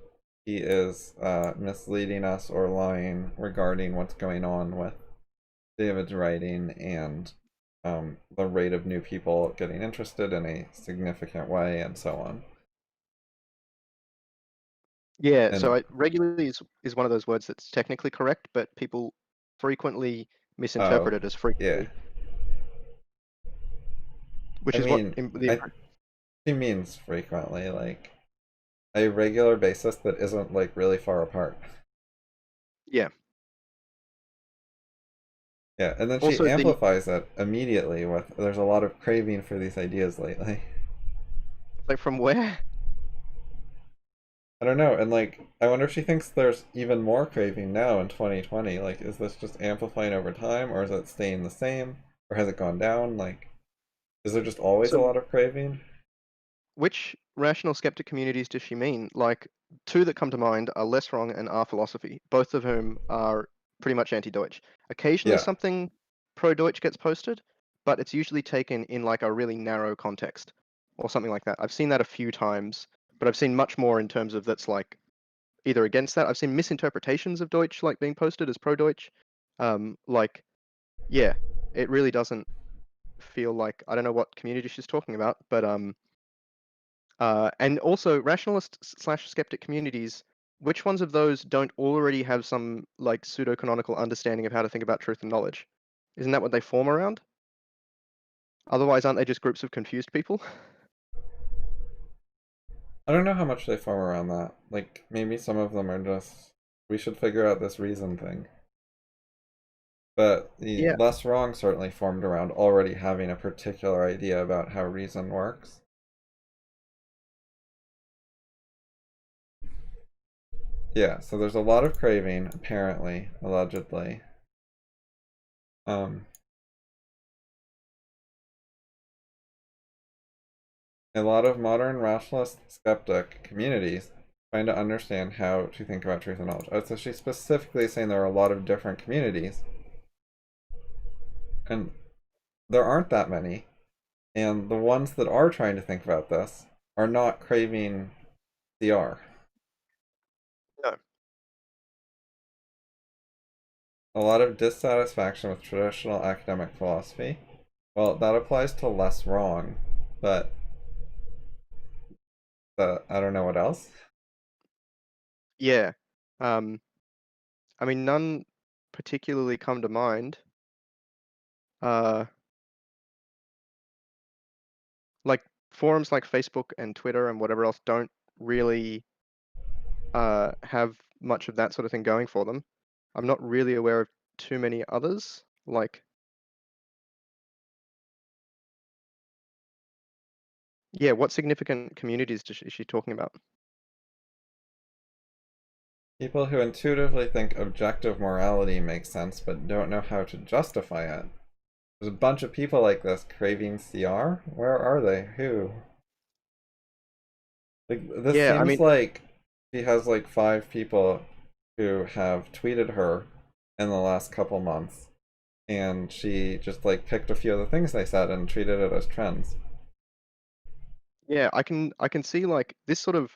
he is misleading us or lying regarding what's going on with David's writing and the rate of new people getting interested in a significant way and so on. yeah, And so regularly is one of those words that's technically correct, but people frequently misinterpret oh, it as yeah. frequently, which I is what mean, the she means frequently, like a regular basis that isn't like really far apart. yeah. Yeah, and then she Also, the amplifies it immediately with there's a lot of craving for these ideas lately. like from where? I don't know, and like I wonder if she thinks there's even more craving now in 2020. Like, is this just amplifying over time, or is it staying the same, or has it gone down? Like, is there just always a So lot of craving? which rational skeptic communities does she mean? Like, two that come to mind are Less Wrong and Our Philosophy, both of whom are pretty much anti-Deutsch. Occasionally Yeah, something pro-Deutsch gets posted, but it's usually taken in like a really narrow context or something like that. I've seen that a few times, but I've seen much more in terms of that's like either against that. I've seen misinterpretations of Deutsch like being posted as pro-Deutsch. Like, yeah, it really doesn't feel like I don't know what community she's talking about, but and also rationalist slash skeptic communities, which ones of those don't already have some like pseudo-canonical understanding of how to think about truth and knowledge? Isn't that what they form around? Otherwise, aren't they just groups of confused people? I don't know how much they form around that. Like, maybe some of them are just we should figure out this reason thing. But the Yeah. less wrong certainly formed around already having a particular idea about how reason works. Yeah, so there's a lot of craving, apparently, allegedly. Um, a lot of modern rationalist skeptic communities trying to understand how to think about truth and knowledge. So she's specifically saying there are a lot of different communities, and there aren't that many. And the ones that are trying to think about this are not craving CR. No. A lot of dissatisfaction with traditional academic philosophy. Well, that applies to less wrong, but I don't know what else. Yeah. Um, I mean, none particularly come to mind. Uh, like forums like Facebook and Twitter and whatever else don't really have much of that sort of thing going for them. I'm not really aware of too many others. Like, yeah, what significant communities is she talking about? People who intuitively think objective morality makes sense but don't know how to justify it. There's a bunch of people like this craving CR. Where are they? Who? Like this Yeah, I seems mean, like she has like 5 people who have tweeted her in the last couple months, and she just like picked a few of the things they said and treated it as trends. yeah, I can see like this sort of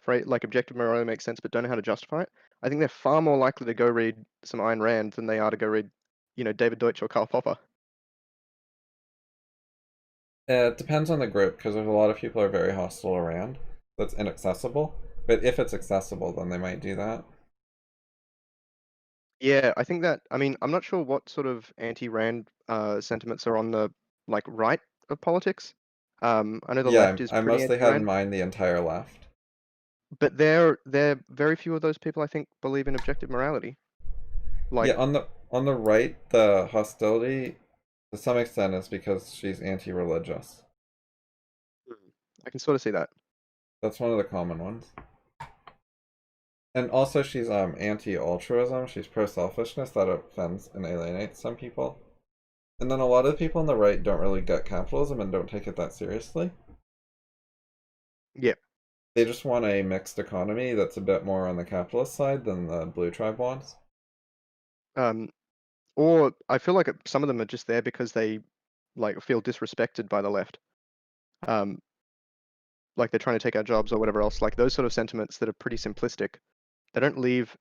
phrase, like objective morality makes sense, but don't know how to justify it. I think they're far more likely to go read some Ayn Rand than they are to go read, David Deutsch or Karl Popper. It depends on the group because there's a lot of people who are very hostile around. That's inaccessible. But if it's accessible, then they might do that. Yeah, I think that, I mean, I'm not sure what sort of anti-Rand sentiments are on the like right of politics. I know the Yeah, left is I pretty mostly had in anti-Rand, mind the entire left. but there very few of those people I think believe in objective morality. Yeah, Like, on the right, the hostility to some extent it's because she's anti-religious. I can sort of see that. That's one of the common ones. And also she's anti-altruism. She's pro-selfishness. That offends and alienates some people. And then a lot of people on the right don't really get capitalism and don't take it that seriously. Yeah. They just want a mixed economy that's a bit more on the capitalist side than the blue tribe wants. Or I feel like some of them are just there because they like feel disrespected by the left. Like they're trying to take our jobs or whatever else. Like those sort of sentiments that are pretty simplistic. They don't leave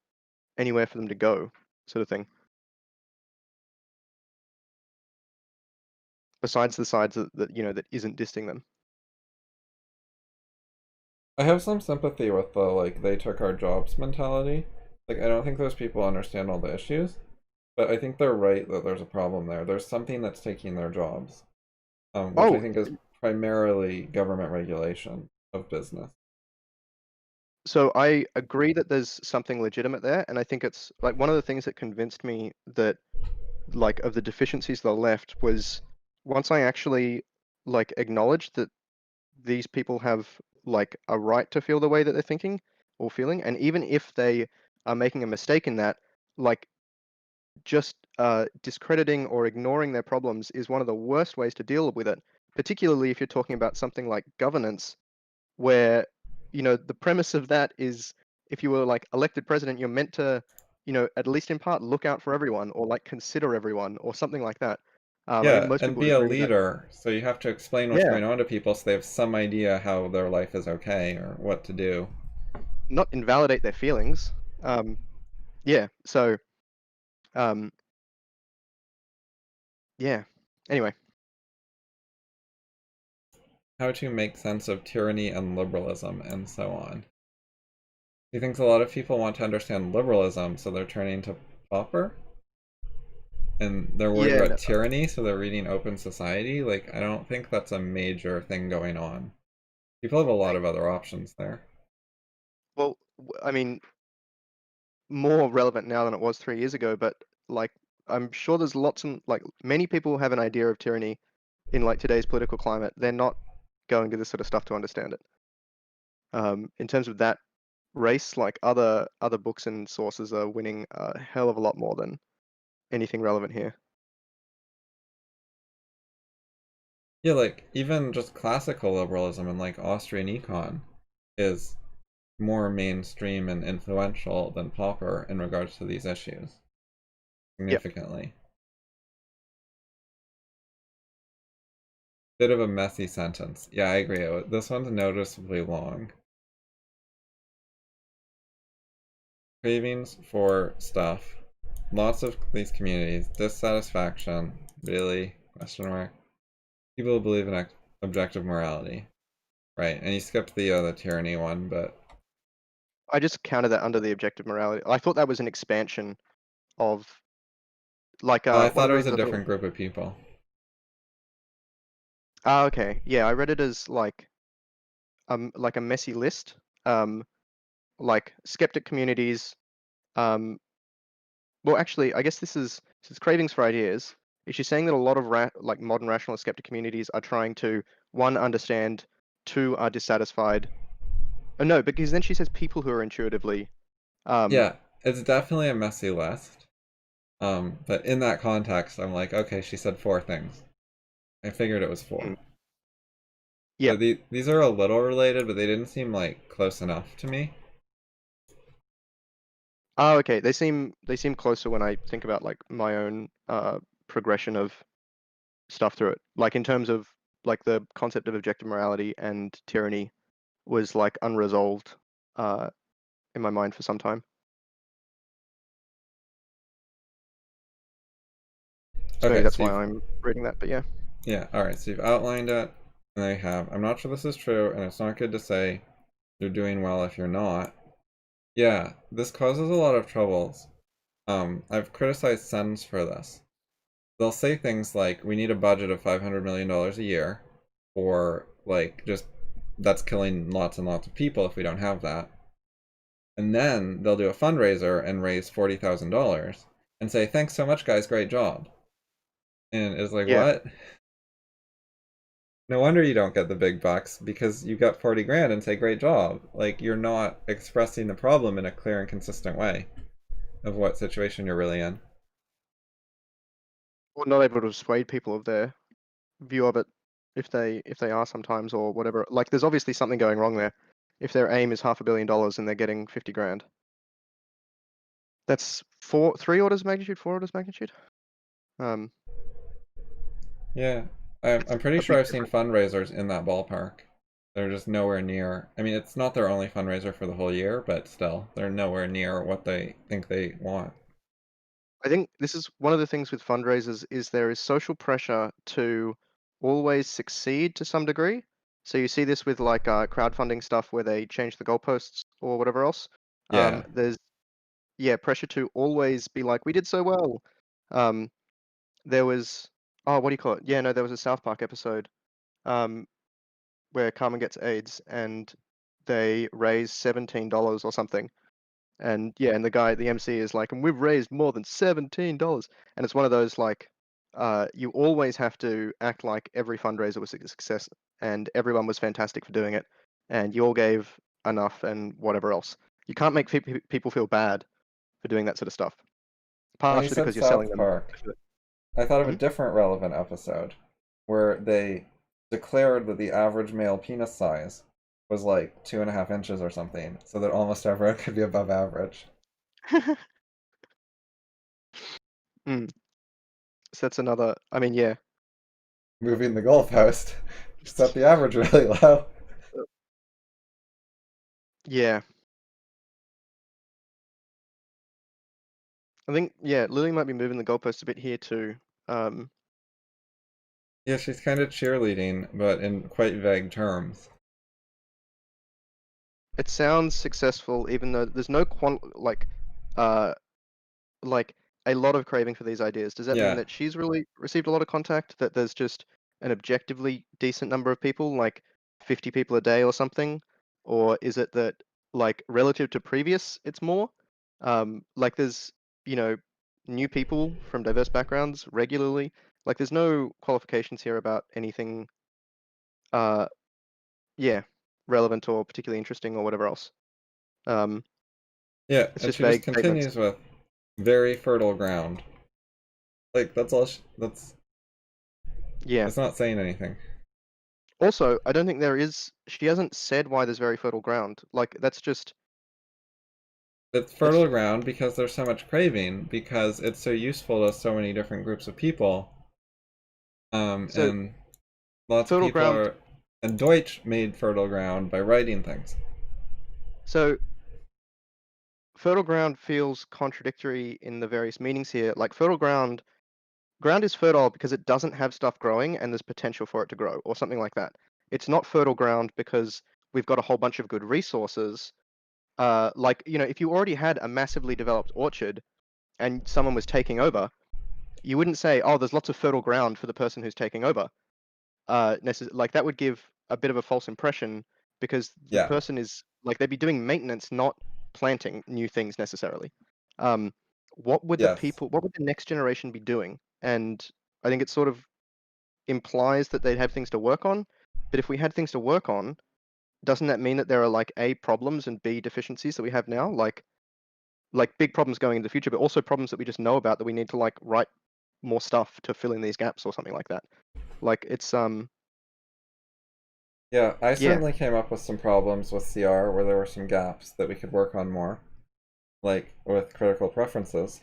anywhere for them to go, sort of thing. Besides the sides that that isn't dissing them. I have some sympathy with the like they took our jobs mentality. Like I don't think those people understand all the issues, but I think they're right that there's a problem there. There's something that's taking their jobs, which I Oh, think is primarily government regulation of business. so I agree that there's something legitimate there, and I think it's like one of the things that convinced me that like of the deficiencies of the left was once I actually like acknowledged that these people have like a right to feel the way that they're thinking or feeling, and even if they are making a mistake in that, like just discrediting or ignoring their problems is one of the worst ways to deal with it, particularly if you're talking about something like governance, where the premise of that is if you were like elected president, you're meant to at least in part look out for everyone or like consider everyone or something like that. I think Yeah, most and people would be a agree with that. leader, so you have to explain what's Yeah, going on to people so they have some idea how their life is okay or what to do. not invalidate their feelings. Yeah, so um yeah, anyway. How to make sense of tyranny and liberalism, and so on. He thinks a lot of people want to understand liberalism, so they're turning to Popper, and they're worried Yeah, about no, tyranny, so they're reading Open Society. Like, I don't think that's a major thing going on. People have a lot of other options there. well, I mean, more relevant now than it was 3 years ago, but like I'm sure there's lots and like many people have an idea of tyranny in like today's political climate. They're not going to this sort of stuff to understand it. In terms of that race, like other books and sources are winning a hell of a lot more than anything relevant here. Yeah, like, even just classical liberalism and like Austrian econ is more mainstream and influential than Popper in regards to these issues, Yep. significantly. Bit of a messy sentence. Yeah, I agree. This one's noticeably long. Cravings for stuff. Lots of these communities. Dissatisfaction. Really? Question mark. People who believe in objective morality. Right, and you skipped the tyranny one, but I just counted that under the objective morality. I thought that was an expansion of like I one thought of it the was a reasons I thought. different group of people. Ah, okay. Yeah, I read it as like a messy list. Like skeptic communities. Well, actually, I guess this is cravings for ideas. Is she saying that a lot of like modern rationalist skeptic communities are trying to one understand, two are dissatisfied. Oh no, because then she says people who are intuitively. Um, Yeah, it's definitely a messy list. But in that context, I'm like, okay, she said four things. I figured it was four. hmm, yeah. So these are a little related, but they didn't seem like close enough to me. Oh, okay. They seem closer when I think about like my own progression of stuff through it. Like in terms of like the concept of objective morality and tyranny was like unresolved uh in my mind for some time. So maybe Okay, that's so why you've I'm reading that. But yeah. yeah, all right. So you've outlined it, and I have. I'm not sure this is true, and it's not good to say you're doing well if you're not. Yeah, this causes a lot of troubles. I've criticized SENS for this. They'll say things like, "We need a budget of $500 million a year," or like just that's killing lots and lots of people if we don't have that. And then they'll do a fundraiser and raise $40,000 and say, "Thanks so much, guys, great job." And it's like, Yeah. what? No wonder you don't get the big bucks because you got 40 grand and say, great job. Like, you're not expressing the problem in a clear and consistent way of what situation you're really in. Or not able to persuade people of their view of it if they are sometimes or whatever. Like there's obviously something going wrong there. If their aim is $500 million and they're getting 50 grand. That's three orders of magnitude, four orders of magnitude. Um, Yeah. I'm it's pretty a sure big I've seen difference. fundraisers in that ballpark. They're just nowhere near. I mean, it's not their only fundraiser for the whole year, but still, they're nowhere near what they think they want. I think this is one of the things with fundraisers is there is social pressure to always succeed to some degree. So you see this with like crowdfunding stuff where they change the goalposts or whatever else. Yeah. There's pressure to always be like we did so well. Um, there was what do you call it? Yeah, no, there was a South Park episode um, where Carmen gets AIDS and they raise $17 or something. And yeah, and the MC is like, and we've raised more than $17. And it's one of those like, you always have to act like every fundraiser was a success and everyone was fantastic for doing it. And you all gave enough and whatever else. You can't make people feel bad for doing that sort of stuff. When you Partially said because you're selling South them. Park, I thought of a Hmm? different relevant episode where they declared that the average male penis size was like 2.5 inches or something, so that almost everyone could be above average. Mm. So that's another. I mean, yeah, Moving the goalpost set the average really low. yeah. I think yeah, Lily might be moving the goalpost a bit here too. Um, Yeah, she's kind of cheerleading, but in quite vague terms. it sounds successful, even though there's no uh, like a lot of craving for these ideas. Does that mean Yeah, that she's really received a lot of contact? That there's just an objectively decent number of people, like 50 people a day or something? Or is it that, like, relative to previous, it's more? Like, there's, you know, new people from diverse backgrounds regularly. Like, there's no qualifications here about anything, uh, yeah, relevant or particularly interesting or whatever else. Um, yeah, it's and just she just vague statements. continues with very fertile ground. Like that's all. Yeah. It's not saying anything. Also, I don't think there is. She hasn't said why there's very fertile ground. Like It's that's fertile ground because there's so much craving because it's so useful to so many different groups of people. so And lots of fertile people ground. are. And Deutsch made fertile ground by writing things. So fertile ground feels contradictory in the various meanings here. Like ground is fertile because it doesn't have stuff growing and there's potential for it to grow or something like that. It's not fertile ground because we've got a whole bunch of good resources. Like if you already had a massively developed orchard and someone was taking over, you wouldn't say, "Oh, there's lots of fertile ground for the person who's taking over." Like that would give a bit of a false impression because the Yeah. person is like they'd be doing maintenance, not planting new things necessarily. Um, Yes. what would the next generation be doing? And I think it sort of implies that they'd have things to work on. But if we had things to work on, doesn't that mean that there are like A problems and B deficiencies that we have now? Like big problems going into the future, but also problems that we just know about that we need to like write more stuff to fill in these gaps or something like that. Like it's Yeah, I yeah. certainly came up with some problems with CR where there were some gaps that we could work on more, like with critical preferences.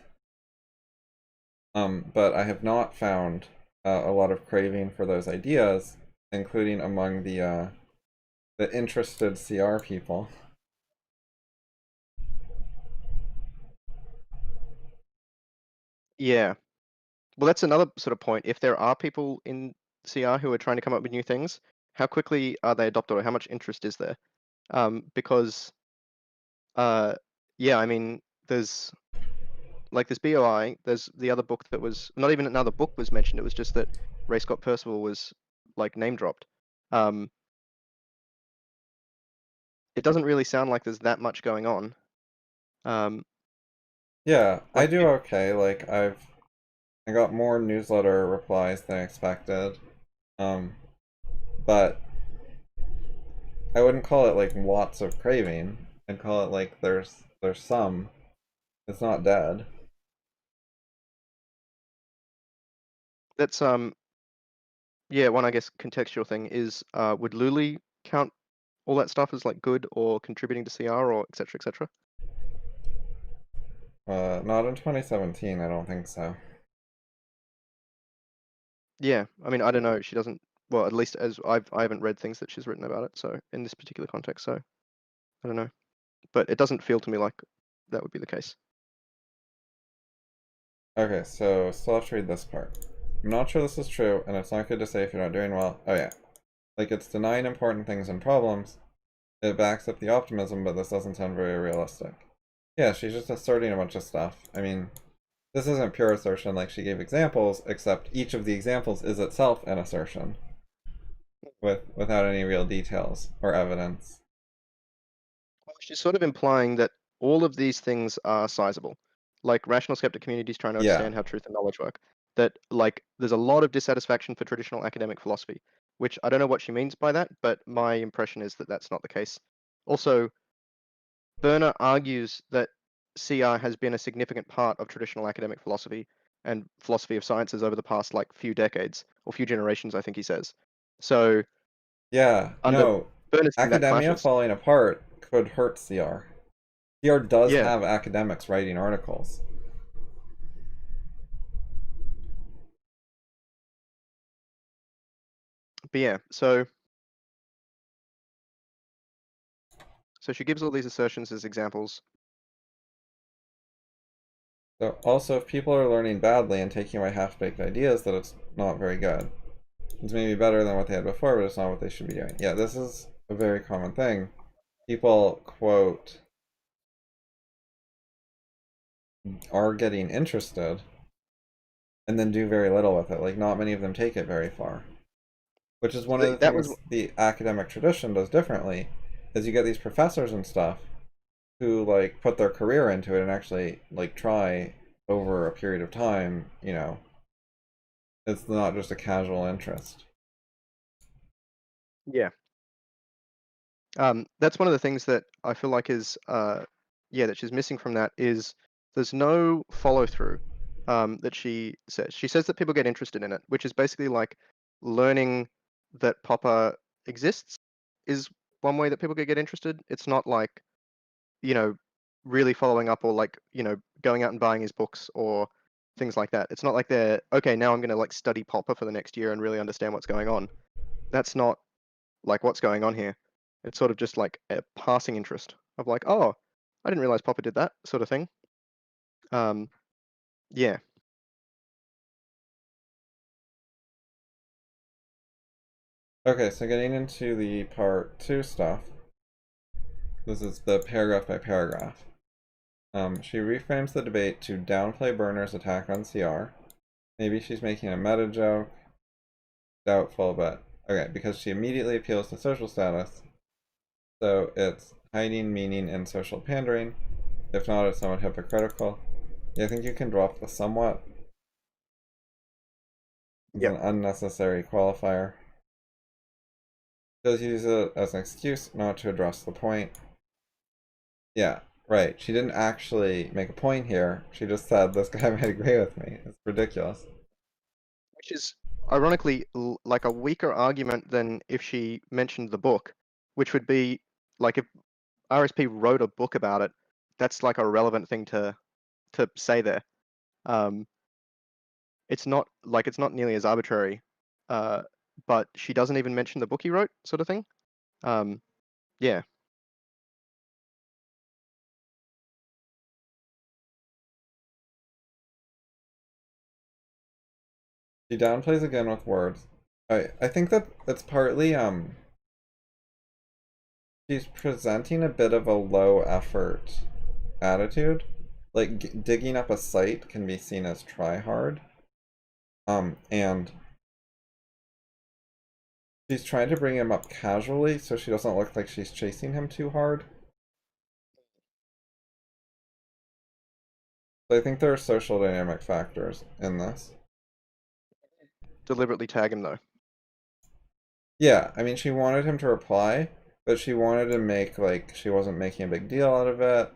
But I have not found a lot of craving for those ideas, including among the interested CR people. Yeah. Well, that's another sort of point. If there are people in CR who are trying to come up with new things, how quickly are they adopted or how much interest is there? Because, uh, yeah, I mean, there's like this BOI, there's the other book that was not even another book was mentioned. It was just that Ray Scott Percival was like name dropped. Um, it doesn't really sound like there's that much going on. Um, Yeah, I like do you, okay. Like I got more newsletter replies than I expected. But I wouldn't call it like lots of craving. I'd call it like there's some. It's not dead. That's yeah, one I guess contextual thing is would Lulie count all that stuff as like good or contributing to CR or etc. etc. Not in 2017, I don't think so. Yeah, I mean I don't know. She doesn't. Well, at least as I haven't read things that she's written about it. So in this particular context, so I don't know. But it doesn't feel to me like that would be the case. Okay, so still have to read this part. I'm not sure this is true, and it's not good to say if you're not doing well. Oh yeah. Like it's denying important things and problems. It backs up the optimism, but this doesn't sound very realistic. Yeah, she's just asserting a bunch of stuff. I mean, this isn't pure assertion like she gave examples, except each of the examples is itself an assertion. Without any real details or evidence. Well, she's sort of implying that all of these things are sizable. Like rational skeptic communities trying to Yeah. understand how truth and knowledge work. That like there's a lot of dissatisfaction for traditional academic philosophy, which I don't know what she means by that, but my impression is that that's not the case. Also, Birner argues that CR has been a significant part of traditional academic philosophy and philosophy of sciences over the past like few decades or few generations, I think he says. So Yeah, under no. Birner's thing, that Academia clashes. falling apart could hurt CR. CR does Yeah, have academics writing articles. but yeah, so she gives all these assertions as examples. So also, if people are learning badly and taking away half-baked ideas, that it's not very good. It's maybe better than what they had before, but it's not what they should be doing. Yeah, this is a very common thing. People, quote, are getting interested and then do very little with it. Like, not many of them take it very far. Which is one of the That was things the academic tradition does differently, is you get these professors and stuff who, like, put their career into it and actually, like, try over a period of time, you know. It's not just a casual interest. yeah. That's one of the things that I feel like is yeah, that she's missing from that is there's no follow through that she says. She says that people get interested in it, which is basically like learning that Popper exists is one way that people could get interested. It's not like, you know, really following up or like, you know, going out and buying his books or things like that. It's not like they're okay, now I'm gonna like study Popper for the next year and really understand what's going on. That's not like what's going on here. It's sort of just like a passing interest of like, oh, I didn't realize Popper did that sort of thing. Um, yeah, Okay, so getting into the part two stuff. This is the paragraph by paragraph. She reframes the debate to downplay Birner's attack on CR. Maybe she's making a meta joke. Doubtful, but okay, because she immediately appeals to social status. So it's hiding meaning in social pandering. If not, it's somewhat hypocritical. Yeah, I think you can drop the somewhat. It's yep, an unnecessary qualifier. Does use it as an excuse not to address the point. Yeah, right. She didn't actually make a point here. She just said this guy might agree with me. It's ridiculous. which is ironically like a weaker argument than if she mentioned the book, which would be like if RSP wrote a book about it, that's like a relevant thing to say there. Um, it's not like it's not nearly as arbitrary, uh, but she doesn't even mention the book he wrote, sort of thing. Um, yeah, She downplays again with words. I think that it's partly she's presenting a bit of a low effort attitude. Like digging up a site can be seen as try hard. And she's trying to bring him up casually so she doesn't look like she's chasing him too hard. I think there are social dynamic factors in this. Deliberately tag him though. Yeah, I mean, she wanted him to reply, but she wanted to make, like, she wasn't making a big deal out of it.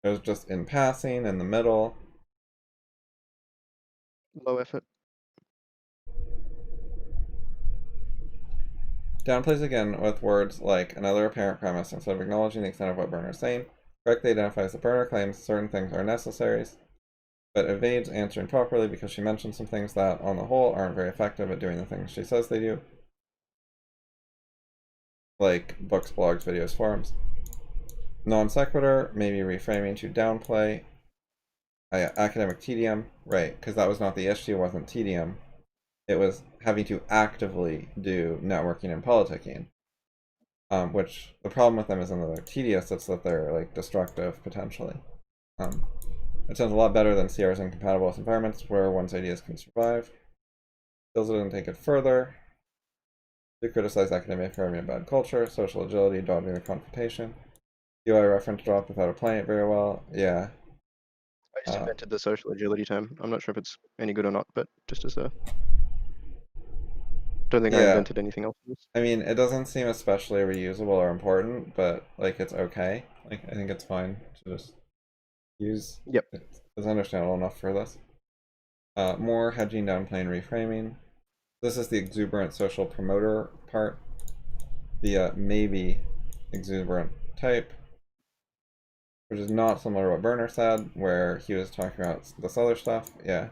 It was just in passing, in the middle. Low effort. Downplays again with words like another apparent premise instead of acknowledging the extent of what Birner is saying. Correctly identifies that Birner claims certain things are necessaries, but evades answering properly because she mentions some things that, on the whole, aren't very effective at doing the things she says they do. Like books, blogs, videos, forums. Non sequitur, maybe reframing to downplay. Academic tedium, right, because that was not the issue, wasn't tedium. It was having to actively do networking and politicking. Which the problem with them isn't that they're tedious, it's that they're like destructive potentially. It sounds a lot better than CRs incompatible with environments where one's ideas can survive. Still didn't take it further. To criticize academia for having a bad culture, social agility, dodging the confrontation. UI reference dropped without applying it very well. Yeah. I just invented the social agility term. I'm not sure if it's any good or not, but just as a... Don't think I Yeah. invented anything else. I mean, it doesn't seem especially reusable or important, but like it's okay. Like I think it's fine to just use. Yep. It's understandable enough for this. More hedging, downplaying, reframing. This is the exuberant social promoter part. The maybe exuberant type, which is not similar to what Birner said, where he was talking about this other stuff. Yeah.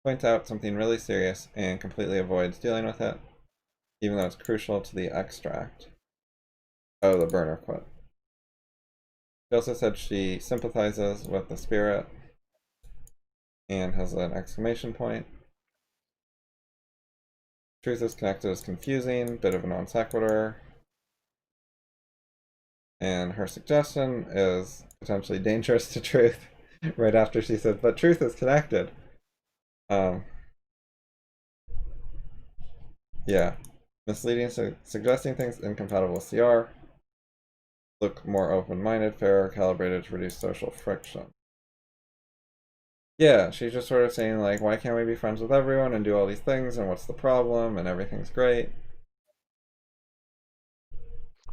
Points out something really serious and completely avoids dealing with it, even though it's crucial to the extract. Oh, the Birner quote. She also said she sympathizes with the spirit and has an exclamation point. Truth is connected is confusing, bit of a non sequitur. And her suggestion is potentially dangerous to truth right after she said, but truth is connected. Yeah. Misleading, suggesting things incompatible with CR. Look more open-minded, fairer, calibrated to reduce social friction. Yeah, she's just sort of saying, like, why can't we be friends with everyone and do all these things, and what's the problem, and everything's great.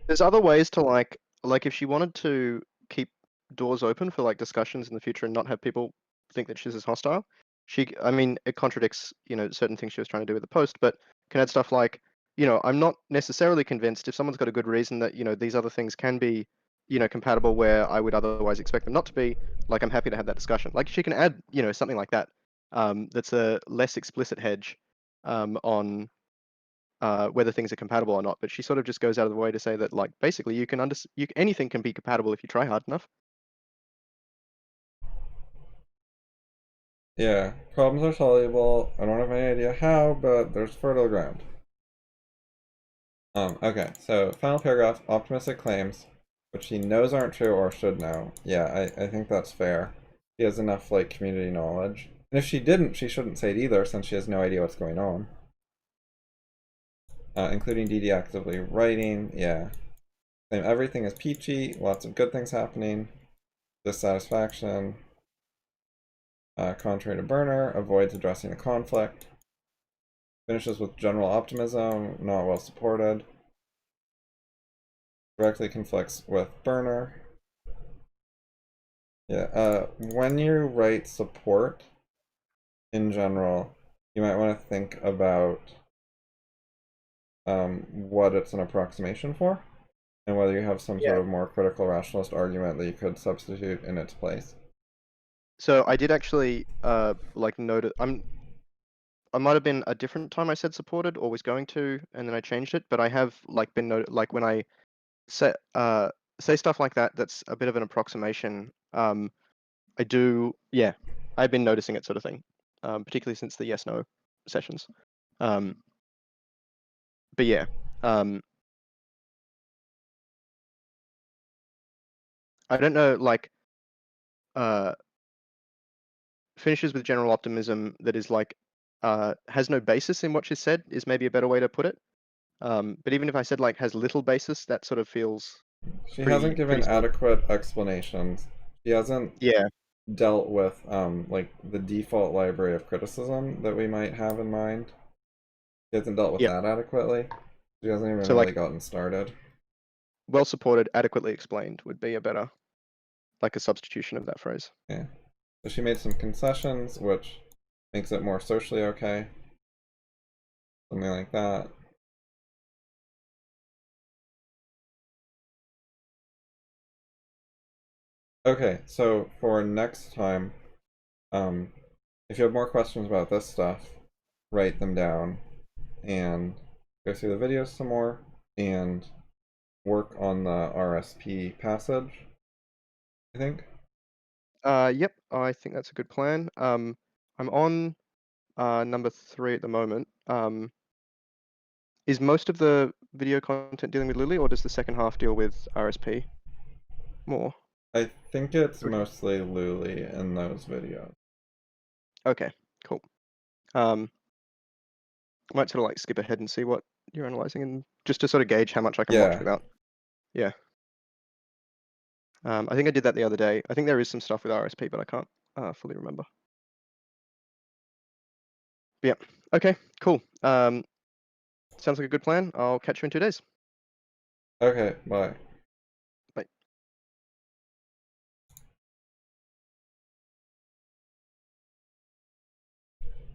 There's other ways to like if she wanted to keep doors open for like discussions in the future and not have people think that she's as hostile, I mean, it contradicts, certain things she was trying to do with the post, but can add stuff like, I'm not necessarily convinced if someone's got a good reason that, these other things can be, compatible where I would otherwise expect them not to be, like, I'm happy to have that discussion. Like, she can add, something like that, that's a less explicit hedge, on whether things are compatible or not, but she sort of just goes out of the way to say that, like, basically anything can be compatible if you try hard enough. Yeah, problems are soluble. I don't have any idea how, but there's fertile ground. Okay, so final paragraph, optimistic claims, which she knows aren't true or should know. Yeah, I think that's fair. She has enough, like, community knowledge. And if she didn't, she shouldn't say it either, since she has no idea what's going on. Including DD actively writing, yeah. Claim everything is peachy, lots of good things happening. Dissatisfaction. Contrary to Birner, avoids addressing the conflict. Finishes with general optimism, not well supported. Directly conflicts with Birner. Yeah, when you write support in general, you might want to think about what it's an approximation for, and whether you have some sort of more critical rationalist argument that you could substitute in its place. So I did actually like note it. I might have been a different time I said supported or was going to, and then I changed it. But I have like been noted, like when I say stuff like that, that's a bit of an approximation. I do, yeah, I've been noticing it, sort of thing, particularly since the yes/no sessions. But yeah, I don't know, like, finishes with general optimism that is like has no basis in what she said is maybe a better way to put it. But even if I said like has little basis, that sort of feels She hasn't given pretty adequate explanations. She hasn't Yeah. dealt with like the default library of criticism that we might have in mind. She hasn't dealt with Yep. that adequately. She hasn't even So really like gotten started. well supported, adequately explained would be a better like a substitution of that phrase. Yeah. So she made some concessions, which makes it more socially okay. Something like that. Okay, so for next time, if you have more questions about this stuff, write them down and go through the videos some more and work on the RSP passage, I think. Yep, I think that's a good plan. I'm on number 3 at the moment. Is most of the video content dealing with Lulie, or does the second half deal with RSP more? I think it's Okay. mostly Lulie in those videos. Okay, cool. I might sort of like skip ahead and see what you're analyzing, and just to sort of gauge how much I can watch Yeah. without. Yeah. I think I did that the other day. I think there is some stuff with RSP, but I can't fully remember. But yeah. Okay. Cool. Sounds like a good plan. I'll catch you in 2 days. Okay, bye.